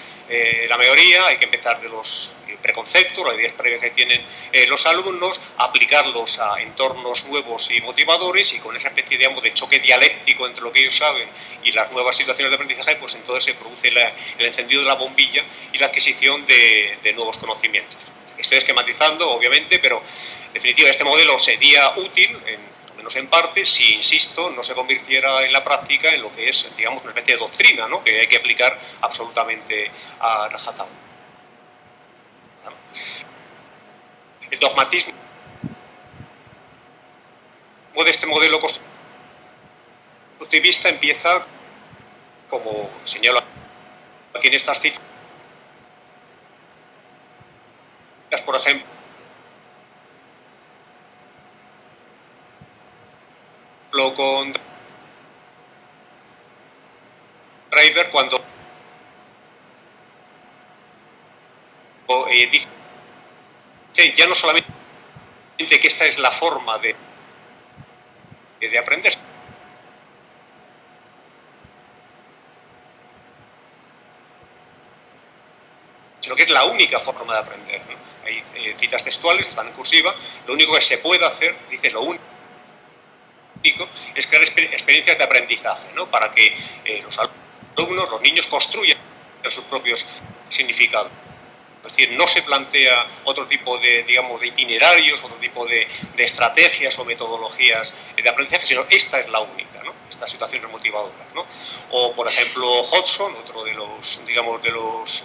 la mayoría, hay que empezar de los preconceptos, las ideas previas que tienen los alumnos, aplicarlos a entornos nuevos y motivadores, y con esa especie, digamos, de choque dialéctico entre lo que ellos saben y las nuevas situaciones de aprendizaje, pues entonces se produce el encendido de la bombilla y la adquisición de nuevos conocimientos. Estoy esquematizando, obviamente, pero en definitiva este modelo sería útil, menos en parte, si, insisto, no se convirtiera en la práctica en lo que es, digamos, una especie de doctrina, ¿no? Que hay que aplicar absolutamente a rajatabla. El dogmatismo de este modelo constructivista empieza, como señalo aquí en estas citas, por ejemplo, con Driver, cuando dice ya no solamente que esta es la forma de aprender, sino que es la única forma de aprender, ¿no? Hay citas textuales, están en cursiva, lo único que se puede hacer, dice, lo único es crear experiencias de aprendizaje, ¿no? Para que los alumnos, los niños construyan sus propios significados. Es decir, no se plantea otro tipo de, digamos, de itinerarios, otro tipo de estrategias o metodologías de aprendizaje, sino esta es la única, ¿no? Estas situaciones motivadoras, ¿no? O, por ejemplo, Hodgson, otro de los, digamos, de los